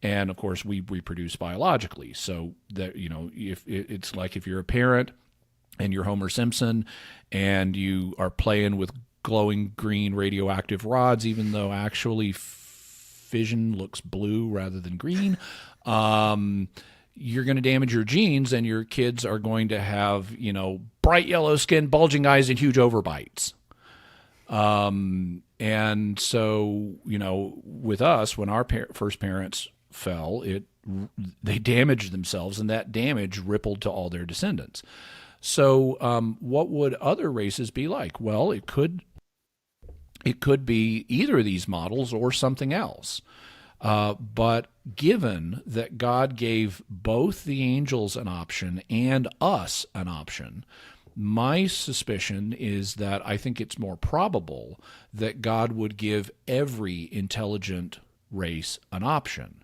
C: And of course, we reproduce biologically. So that, if it's like if you're a parent and you're Homer Simpson and you are playing with glowing green radioactive rods, even though actually fission looks blue rather than green, you're going to damage your genes, and your kids are going to have, bright yellow skin, bulging eyes, and huge overbites. And so, with us, when our first parents fell, they damaged themselves, and that damage rippled to all their descendants. So what would other races be like? Well, it could be either of these models or something else. But given that God gave both the angels an option and us an option, my suspicion is that I think it's more probable that God would give every intelligent race an option,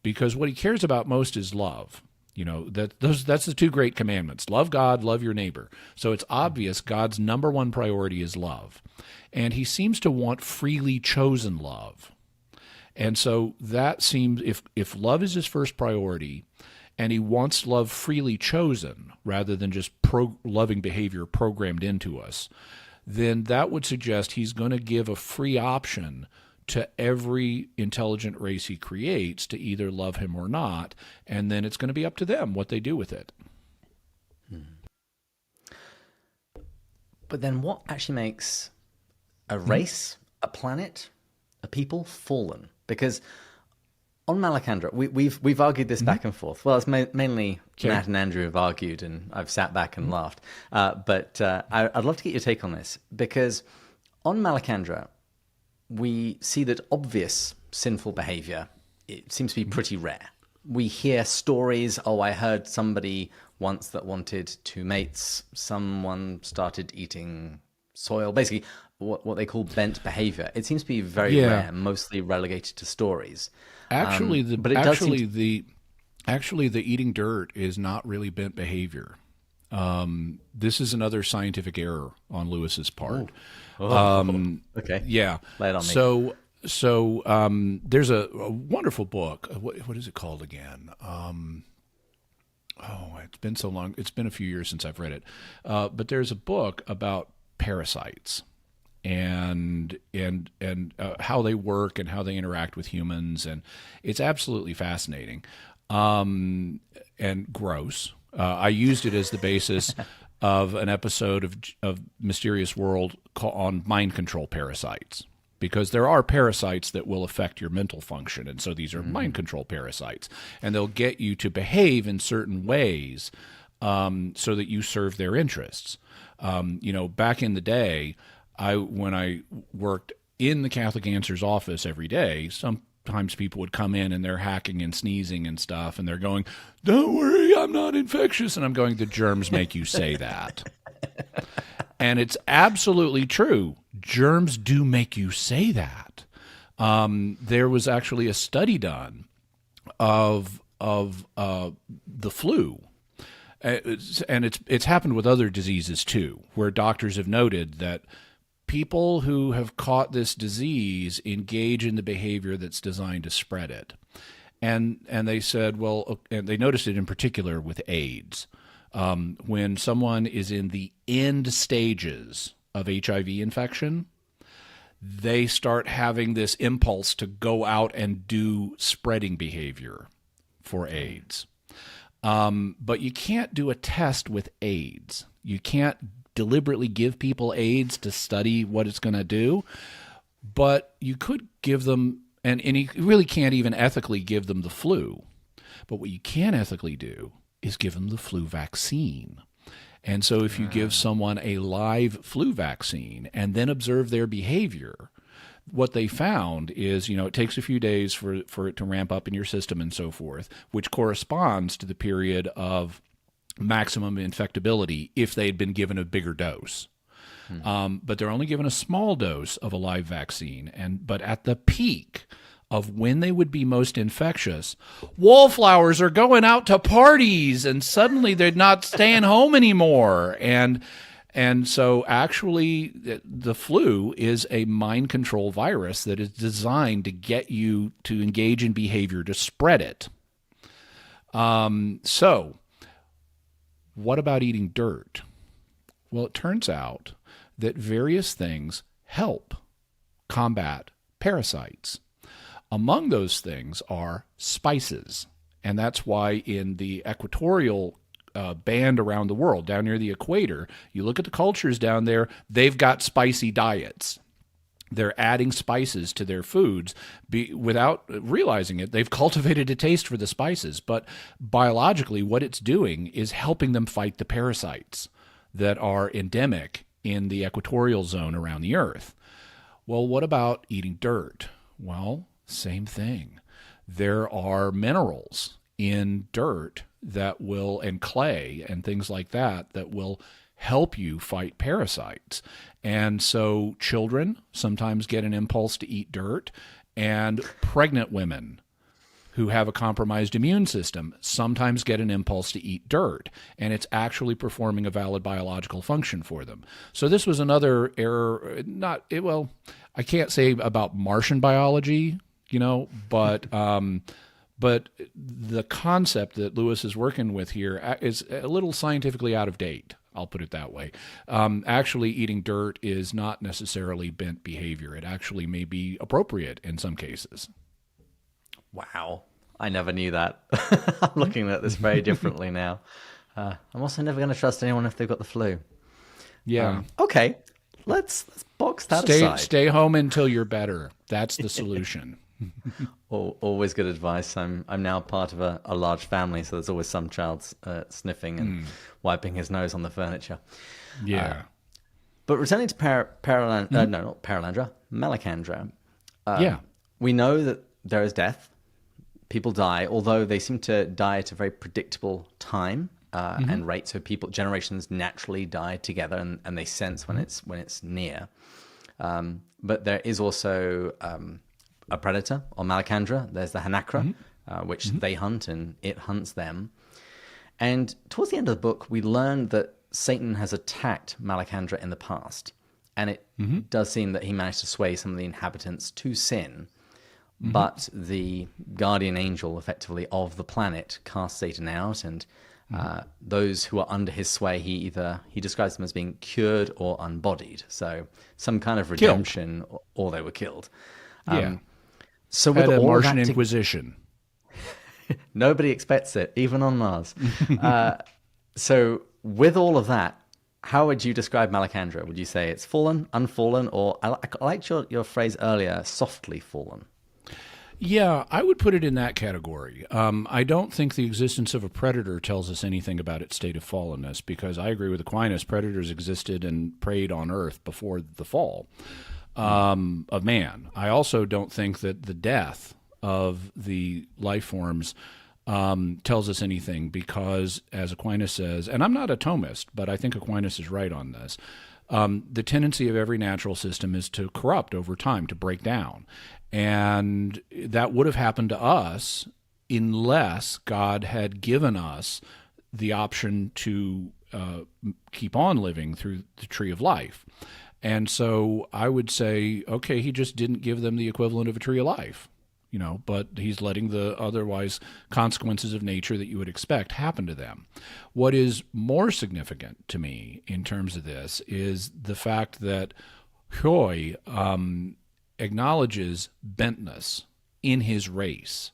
C: because what he cares about most is love. That's the 2 great commandments: love God, love your neighbor. So it's obvious God's number 1 priority is love, and he seems to want freely chosen love. And so that seems, if love is his first priority, and he wants love freely chosen rather than just loving behavior programmed into us, then that would suggest he's going to give a free option to every intelligent race he creates to either love him or not, and then it's going to be up to them what they do with it.
B: But then what actually makes a race, a planet, a people fallen? Because on Malacandra, we've argued this back and forth. Well, it's mainly Matt and Andrew have argued, and I've sat back and laughed. But I'd love to get your take on this, because on Malacandra, we see that obvious sinful behavior, it seems to be pretty rare. We hear stories, I heard somebody once that wanted 2 mates, someone started eating soil, basically what they call bent behavior. It seems to be very rare, mostly relegated to stories.
C: Actually, the eating dirt is not really bent behavior. This is another scientific error on Lewis's part.
B: Okay.
C: Yeah.
B: Lay it on me.
C: So there's a wonderful book. What is it called again? It's been so long. It's been a few years since I've read it. But there's a book about parasites and how they work and how they interact with humans, and it's absolutely fascinating and gross. I used it as the basis of an episode of Mysterious World on mind control parasites. because there are parasites that will affect your mental function. And so these are mind control parasites. And they'll get you to behave in certain ways so that you serve their interests. Back in the day, when I worked in the Catholic Answers office every day, sometimes people would come in and they're hacking and sneezing and stuff, and they're going, "Don't worry, I'm not infectious." And I'm going, "The germs make you say that." And it's absolutely true. Germs do make you say that. There was actually a study done of the flu. And it's happened with other diseases too, where doctors have noted that people who have caught this disease engage in the behavior that's designed to spread it. And they said, and they noticed it in particular with AIDS. When someone is in the end stages of HIV infection, they start having this impulse to go out and do spreading behavior for AIDS. But you can't do a test with AIDS. You can't deliberately give people AIDS to study what it's going to do, but you could give them, and you really can't even ethically give them the flu. But what you can ethically do is give them the flu vaccine. And so if you give someone a live flu vaccine and then observe their behavior, what they found is, it takes a few days for it to ramp up in your system and so forth, which corresponds to the period of maximum infectability if they had been given a bigger dose. But they're only given a small dose of a live vaccine. But at the peak of when they would be most infectious, wallflowers are going out to parties and suddenly they're not staying home anymore. And so actually the flu is a mind control virus that is designed to get you to engage in behavior to spread it. So what about eating dirt? Well, it turns out that various things help combat parasites. Among those things are spices. And that's why in the equatorial band around the world, down near the equator, you look at the cultures down there, they've got spicy diets. They're adding spices to their foods without realizing it. They've cultivated a taste for the spices, but biologically what it's doing is helping them fight the parasites that are endemic in the equatorial zone around the Earth. Well, what about eating dirt? Well, same thing. There are minerals in dirt and clay and things like that will help you fight parasites. And so children sometimes get an impulse to eat dirt, and pregnant women who have a compromised immune system sometimes get an impulse to eat dirt, and it's actually performing a valid biological function for them. So this was another error, I can't say about Martian biology, but the concept that Lewis is working with here is a little scientifically out of date. I'll put it that way. Actually, eating dirt is not necessarily bent behavior. It actually may be appropriate in some cases.
B: Wow. I never knew that. I'm looking at this very differently now. I'm also never going to trust anyone if they've got the flu.
C: Yeah.
B: Okay. Let's box that aside.
C: Stay home until you're better. That's the solution.
B: Always good advice. I'm now part of a large family, so there's always some child sniffing and wiping his nose on the furniture.
C: Yeah.
B: But returning to not Paralandra, Malacandra. We know that there is death. People die, although they seem to die at a very predictable time and rate. So generations naturally die together, and they sense when it's near. But there is also a predator on Malacandra. There's the Hanakra, which they hunt, and it hunts them. And towards the end of the book, we learn that Satan has attacked Malacandra in the past. And it does seem that he managed to sway some of the inhabitants to sin. But the guardian angel, effectively, of the planet cast Satan out. And those who are under his sway, he describes them as being cured or unbodied. So some kind of redemption, or they were killed. So with all
C: Martian
B: that
C: Inquisition.
B: Nobody expects it, even on Mars. So with all of that, How would you describe Malacandra? Would you say it's fallen, unfallen, or I liked your phrase earlier, softly fallen?
C: Yeah, I would put it in that category. I don't think the existence of a predator tells us anything about its state of fallenness, because I agree with Aquinas. Predators existed and preyed on Earth before the fall of man. I also don't think that the death of the life forms tells us anything, because, as Aquinas says, and I'm not a Thomist, but I think Aquinas is right on this, the tendency of every natural system is to corrupt over time, to break down. And that would have happened to us unless God had given us the option to keep on living through the tree of life. And so I would say, okay, he just didn't give them the equivalent of a tree of life, but he's letting the otherwise consequences of nature that you would expect happen to them. What is more significant to me in terms of this is the fact that Hoi acknowledges bentness in his race.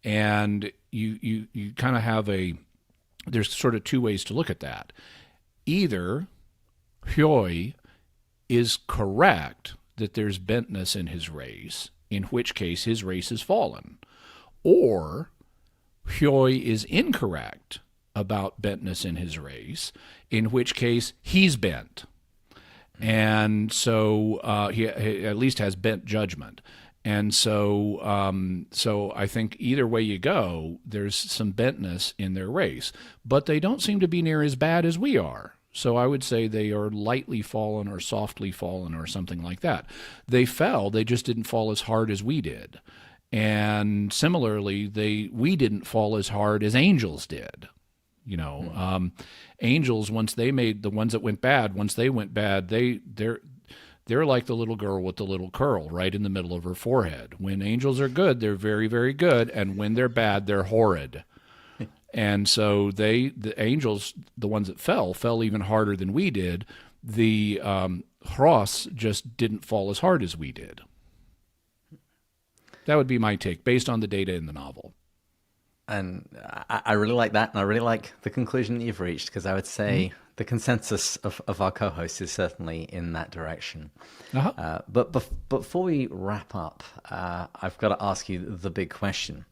C: And you kind of have there's sort of two ways to look at that. Either Hoi is correct that there's bentness in his race, in which case his race has fallen, or Hoi is incorrect about bentness in his race, in which case he's bent. And so he at least has bent judgment. And so I think either way you go, there's some bentness in their race. But they don't seem to be near as bad as we are. So I would say they are lightly fallen or softly fallen or something like that. They fell, they just didn't fall as hard as we did. And similarly, we didn't fall as hard as angels did. Angels, once they made the ones that went bad, they're like the little girl with the little curl right in the middle of her forehead. When angels are good, they're very, very good, and when they're bad, they're horrid. And so the angels, the ones that fell even harder than we did. The Hros just didn't fall as hard as we did. That would be my take based on the data in the novel.
B: And I really like that, and I really like the conclusion that you've reached, because I would say the consensus of our co-hosts is certainly in that direction.
C: Uh-huh.
B: But before we wrap up, I've got to ask you the big question.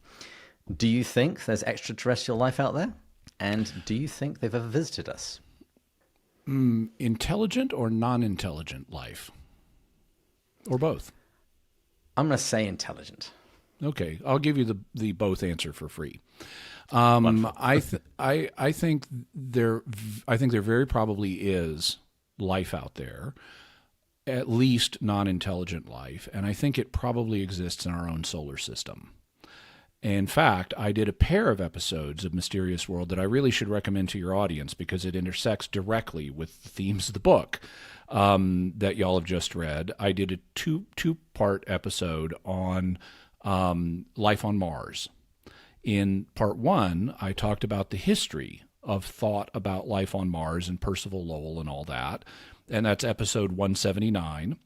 B: Do you think there's extraterrestrial life out there? And do you think they've ever visited us?
C: Intelligent or non-intelligent life? Or both?
B: I'm going to say intelligent.
C: Okay, I'll give you the both answer for free. I think there very probably is life out there, at least non-intelligent life, and I think it probably exists in our own solar system. In fact, I did a pair of episodes of Mysterious World that I really should recommend to your audience, because it intersects directly with the themes of the book that y'all have just read. I did a two-part episode on life on Mars. In part one, I talked about the history of thought about life on Mars and Percival Lowell and all that, and that's episode 179.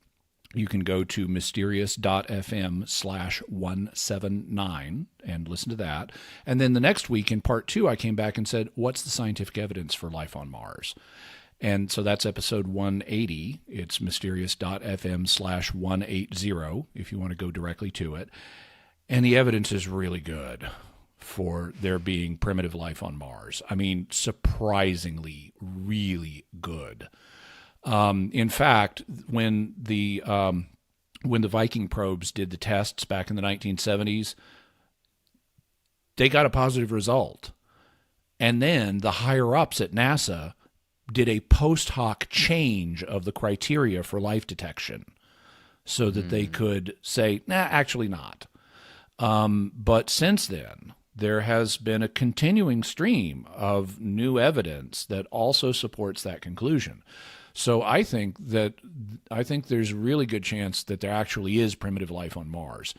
C: You can go to mysterious.fm/179 and listen to that. And then the next week in part two, I came back and said, what's the scientific evidence for life on Mars? And so that's episode 180. It's mysterious.fm/180 if you want to go directly to it. And the evidence is really good for there being primitive life on Mars. I mean, surprisingly, really good. In fact, when the Viking probes did the tests back in the 1970s, they got a positive result. And then the higher-ups at NASA did a post hoc change of the criteria for life detection so that they could say, nah, actually not. But since then, there has been a continuing stream of new evidence that also supports that conclusion. So I think there's a really good chance that there actually is primitive life on Mars.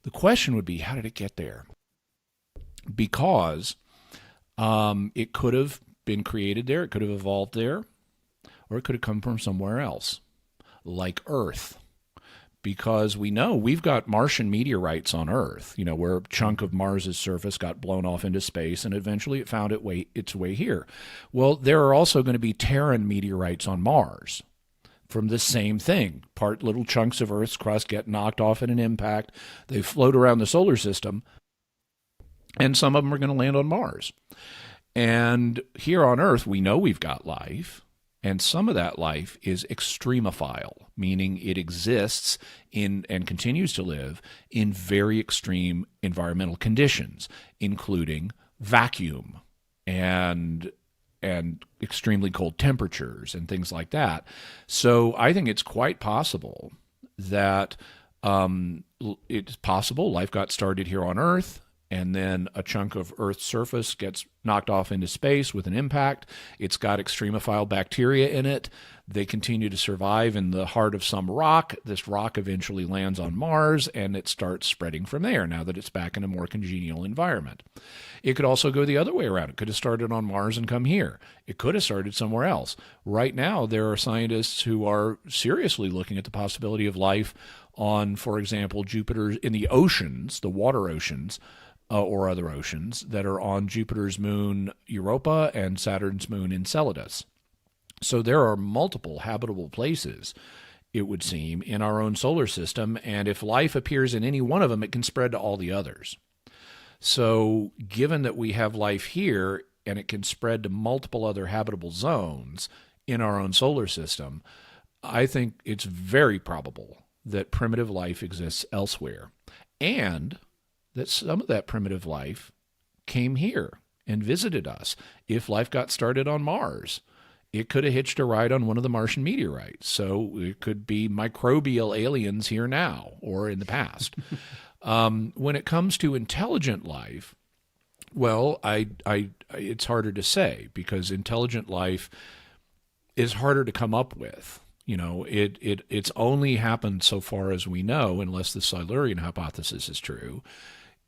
C: The question would be, how did it get there? Because it could have been created there, it could have evolved there, or it could have come from somewhere else, like Earth. because we know we've got Martian meteorites on Earth, where a chunk of Mars's surface got blown off into space and eventually it found its way here. Well, there are also going to be Terran meteorites on Mars from the same thing. Little chunks of Earth's crust get knocked off in an impact. They float around the solar system, and some of them are going to land on Mars. And here on Earth, we know we've got life, and some of that life is extremophile, meaning it exists in and continues to live in very extreme environmental conditions, including vacuum and extremely cold temperatures and things like that. So I think it's quite possible that it's possible life got started here on Earth, and then a chunk of Earth's surface gets knocked off into space with an impact. It's got extremophile bacteria in it. They continue to survive in the heart of some rock. This rock eventually lands on Mars, and it starts spreading from there now that it's back in a more congenial environment. It could also go the other way around. It could have started on Mars and come here. It could have started somewhere else. Right now, there are scientists who are seriously looking at the possibility of life on, for example, Jupiter in the oceans, the water oceans, or other oceans that are on Jupiter's moon Europa and Saturn's moon Enceladus. So there are multiple habitable places, it would seem, in our own solar system, and if life appears in any one of them, it can spread to all the others. So given that we have life here and it can spread to multiple other habitable zones in our own solar system, I think it's very probable that primitive life exists elsewhere, and that some of that primitive life came here and visited us. If life got started on Mars, it could have hitched a ride on one of the Martian meteorites. So it could be microbial aliens here now or in the past. When it comes to intelligent life, well, it's harder to say because intelligent life is harder to come up with. It's only happened so far as we know, unless the Silurian hypothesis is true.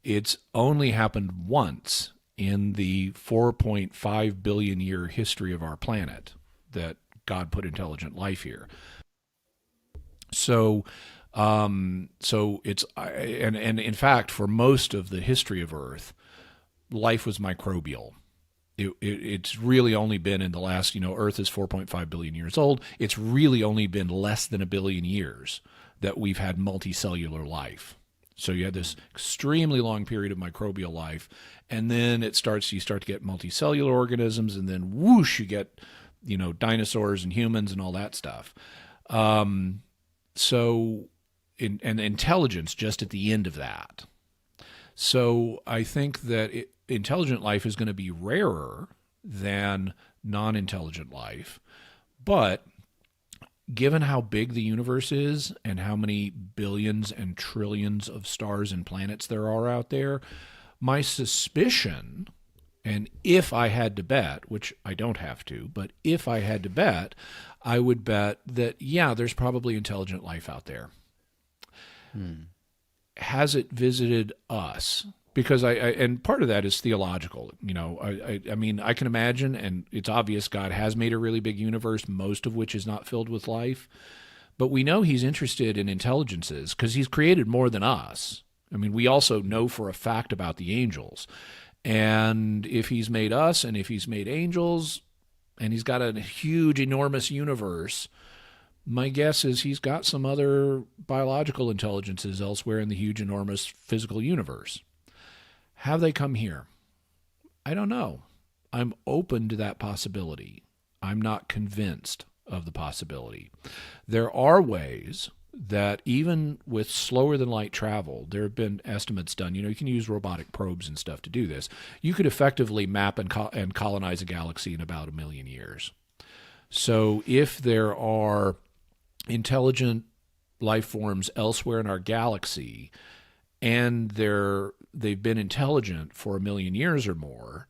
C: It's only happened once in the 4.5 billion year history of our planet that God put intelligent life here. So it's and in fact, for most of the history of Earth, life was microbial. It's really only been in the last, Earth is 4.5 billion years old. It's really only been less than a billion years that we've had multicellular life. So you had this extremely long period of microbial life, and then you start to get multicellular organisms, and then whoosh, you get, dinosaurs and humans and all that stuff. And intelligence just at the end of that. So I think that intelligent life is going to be rarer than non-intelligent life, but given how big the universe is and how many billions and trillions of stars and planets there are out there, my suspicion, and if I had to bet, which I don't have to, but if I had to bet, I would bet that, yeah, there's probably intelligent life out there. Has it visited us? Because and part of that is theological. I mean, I can imagine, and it's obvious God has made a really big universe, most of which is not filled with life. But we know he's interested in intelligences because he's created more than us. I mean, we also know for a fact about the angels. And if he's made us and if he's made angels and he's got a huge, enormous universe, my guess is he's got some other biological intelligences elsewhere in the huge, enormous physical universe. Have they come here? I don't know. I'm open to that possibility. I'm not convinced of the possibility. There are ways that even with slower than light travel, there have been estimates done. You can use robotic probes and stuff to do this. You could effectively map and colonize a galaxy in about 1 million years. So if there are intelligent life forms elsewhere in our galaxy, and they've been intelligent for 1 million years or more,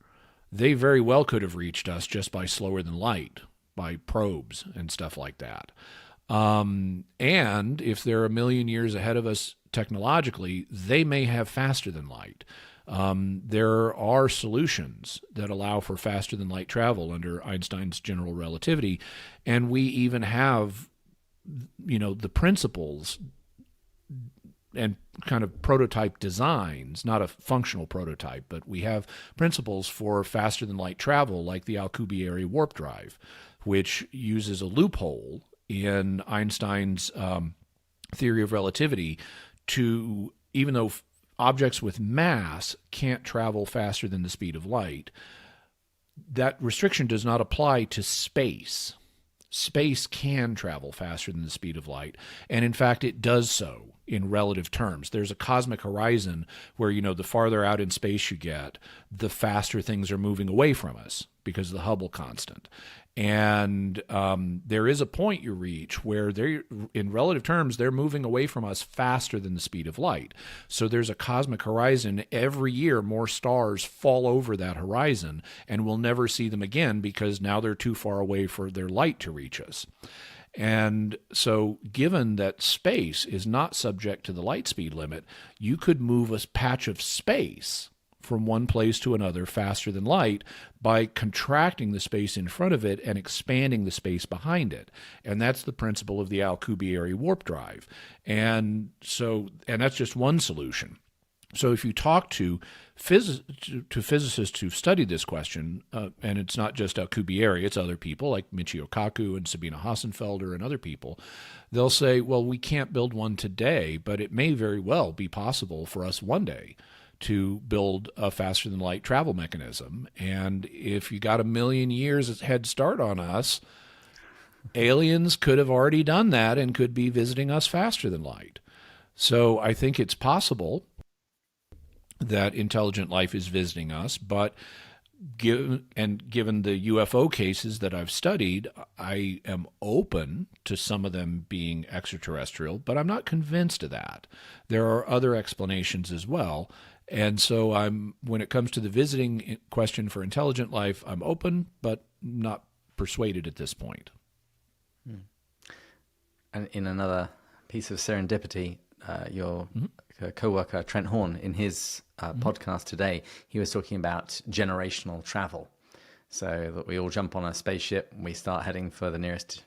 C: they very well could have reached us just by slower than light, by probes and stuff like that. And if they're 1 million years ahead of us technologically, they may have faster than light. There are solutions that allow for faster than light travel under Einstein's general relativity, and we even have, the principles kind of prototype designs, not a functional prototype, but we have principles for faster than light travel, like the Alcubierre warp drive, which uses a loophole in Einstein's theory of relativity to, even though objects with mass can't travel faster than the speed of light, that restriction does not apply to space. Space can travel faster than the speed of light, and in fact it does so in relative terms. There's a cosmic horizon where, the farther out in space you get, the faster things are moving away from us because of the Hubble constant. And there is a point you reach where in relative terms, they're moving away from us faster than the speed of light. So there's a cosmic horizon. Every year, more stars fall over that horizon, and we'll never see them again because now they're too far away for their light to reach us. And so given that space is not subject to the light speed limit, you could move a patch of space from one place to another faster than light by contracting the space in front of it and expanding the space behind it. And that's the principle of the Alcubierre warp drive. And that's just one solution. So if you talk to physicists who've studied this question, and it's not just Alcubierre, it's other people like Michio Kaku and Sabine Hassenfelder and other people, they'll say, well, we can't build one today, but it may very well be possible for us one day to build a faster than light travel mechanism. And if you got 1 million years head start on us, aliens could have already done that and could be visiting us faster than light. So I think it's possible that intelligent life is visiting us, but given the UFO cases that I've studied, I am open to some of them being extraterrestrial, but I'm not convinced of that. There are other explanations as well. And so when it comes to the visiting question for intelligent life, I'm open, but not persuaded at this point.
B: And in another piece of serendipity, your co-worker Trent Horn, in his podcast today, he was talking about generational travel. So that we all jump on a spaceship, we start heading for the nearest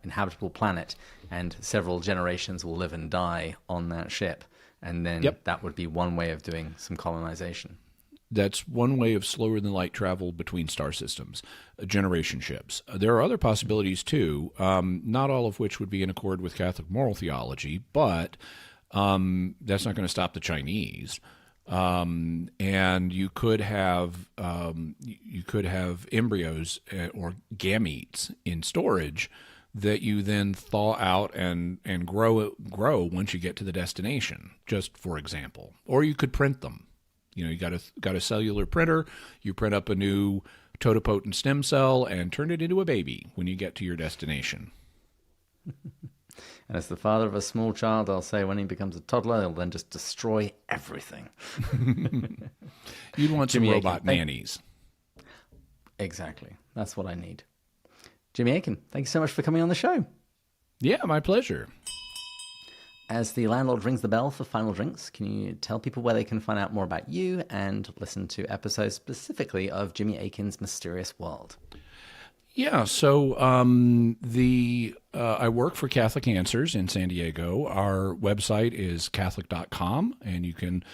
B: inhabitable planet, and several generations will live and die on that ship. And then that would be one way of doing some colonization.
C: That's one way of slower than light travel between star systems, generation ships. There are other possibilities too, not all of which would be in accord with Catholic moral theology, but that's not going to stop the Chinese. And you could have embryos or gametes in storage that you then thaw out and grow once you get to the destination, just for example. Or you could print them. You got a cellular printer, you print up a new totipotent stem cell and turn it into a baby when you get to your destination.
B: And as the father of a small child, I'll say when he becomes a toddler, he'll then just destroy everything.
C: You'd want some
B: Jimmy
C: robot
B: Akin,
C: nannies.
B: Exactly. That's what I need. Jimmy Akin, thank you so much for coming on the show.
C: Yeah, my pleasure.
B: As the landlord rings the bell for final drinks, can you tell people where they can find out more about you and listen to episodes specifically of Jimmy Akin's Mysterious World?
C: Yeah, so I work for Catholic Answers in San Diego. Our website is Catholic.com, and you can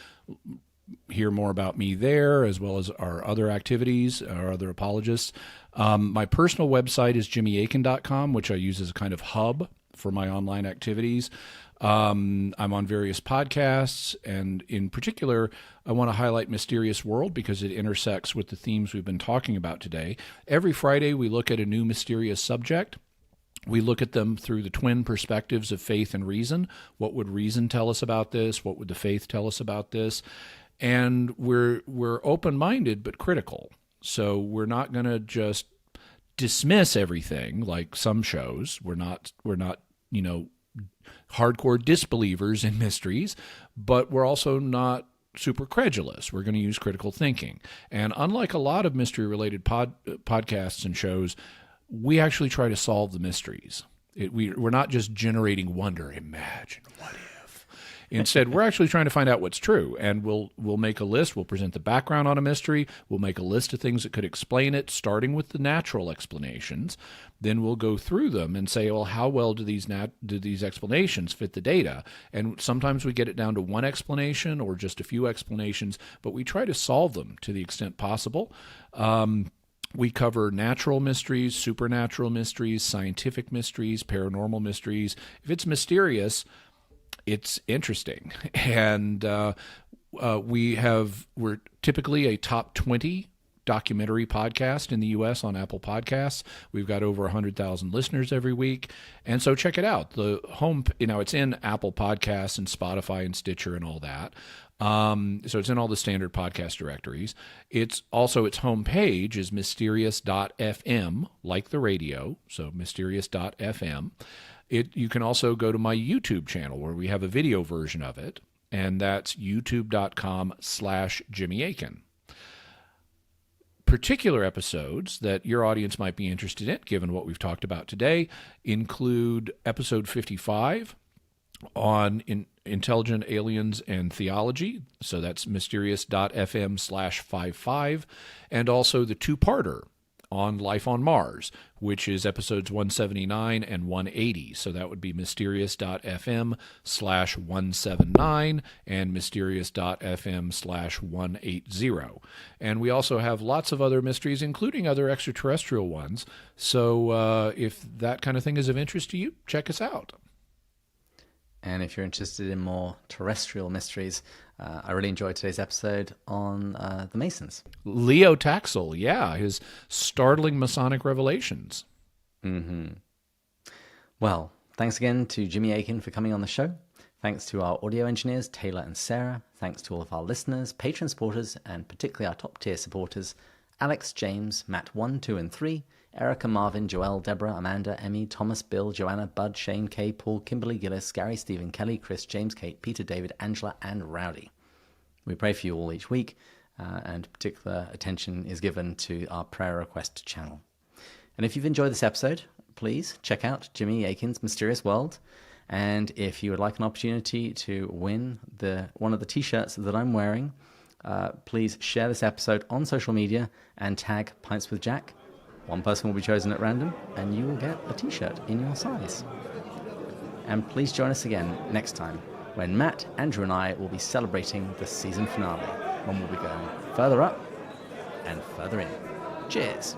C: hear more about me there, as well as our other activities, our other apologists. My personal website is JimmyAkin.com, which I use as a kind of hub for my online activities. I'm on various podcasts, and in particular, I want to highlight Mysterious World because it intersects with the themes we've been talking about today. Every Friday, we look at a new mysterious subject. We look at them through the twin perspectives of faith and reason. What would reason tell us about this? What would the faith tell us about this? And we're open-minded but critical. So we're not going to just dismiss everything like some shows. We're not hardcore disbelievers in mysteries, but we're also not super credulous. We're going to use critical thinking. And unlike a lot of mystery-related podcasts and shows, we actually try to solve the mysteries. We're not just generating wonder. Imagine, what if? Instead, we're actually trying to find out what's true, and we'll make a list. We'll present the background on a mystery. We'll make a list of things that could explain it, starting with the natural explanations. Then we'll go through them and say, well, how well do these explanations fit the data? And sometimes we get it down to one explanation or just a few explanations, but we try to solve them to the extent possible. We cover natural mysteries, supernatural mysteries, scientific mysteries, paranormal mysteries. If it's mysterious, it's interesting. And we're typically a top 20 documentary podcast in the U.S. on Apple Podcasts. We've got over 100,000 listeners every week. And so check it out. The home, it's in Apple Podcasts and Spotify and Stitcher and all that. So it's in all the standard podcast directories. Its homepage is mysterious.fm, like the radio. So mysterious.fm. You can also go to my YouTube channel where we have a video version of it. And that's youtube.com/Jimmy Akin. Particular episodes that your audience might be interested in, given what we've talked about today, include episode 55 on intelligent aliens and theology. So that's mysterious.fm/55, and also the two-parter on life on Mars, which is episodes 179 and 180. So that would be mysterious.fm/179 and mysterious.fm/180. And we also have lots of other mysteries, including other extraterrestrial ones. So if that kind of thing is of interest to you, check us out.
B: And if you're interested in more terrestrial mysteries, I really enjoyed today's episode on the Masons.
C: Leo Taxel, his startling Masonic revelations.
B: Mm-hmm. Well, thanks again to Jimmy Akin for coming on the show. Thanks to our audio engineers, Taylor and Sarah. Thanks to all of our listeners, patron supporters, and particularly our top-tier supporters, Alex, James, Matt 1, 2, and 3, Erica, Marvin, Joelle, Deborah, Amanda, Emmy, Thomas, Bill, Joanna, Bud, Shane, Kay, Paul, Kimberly, Gillis, Gary, Stephen, Kelly, Chris, James, Kate, Peter, David, Angela, and Rowdy. We pray for you all each week, and particular attention is given to our prayer request channel. And if you've enjoyed this episode, please check out Jimmy Akin's Mysterious World. And if you would like an opportunity to win one of the t-shirts that I'm wearing, please share this episode on social media and tag Pints with Jack. One person will be chosen at random, and you will get a t-shirt in your size. And please join us again next time, when Matt, Andrew, and I will be celebrating the season finale, when we'll be going further up and further in. Cheers!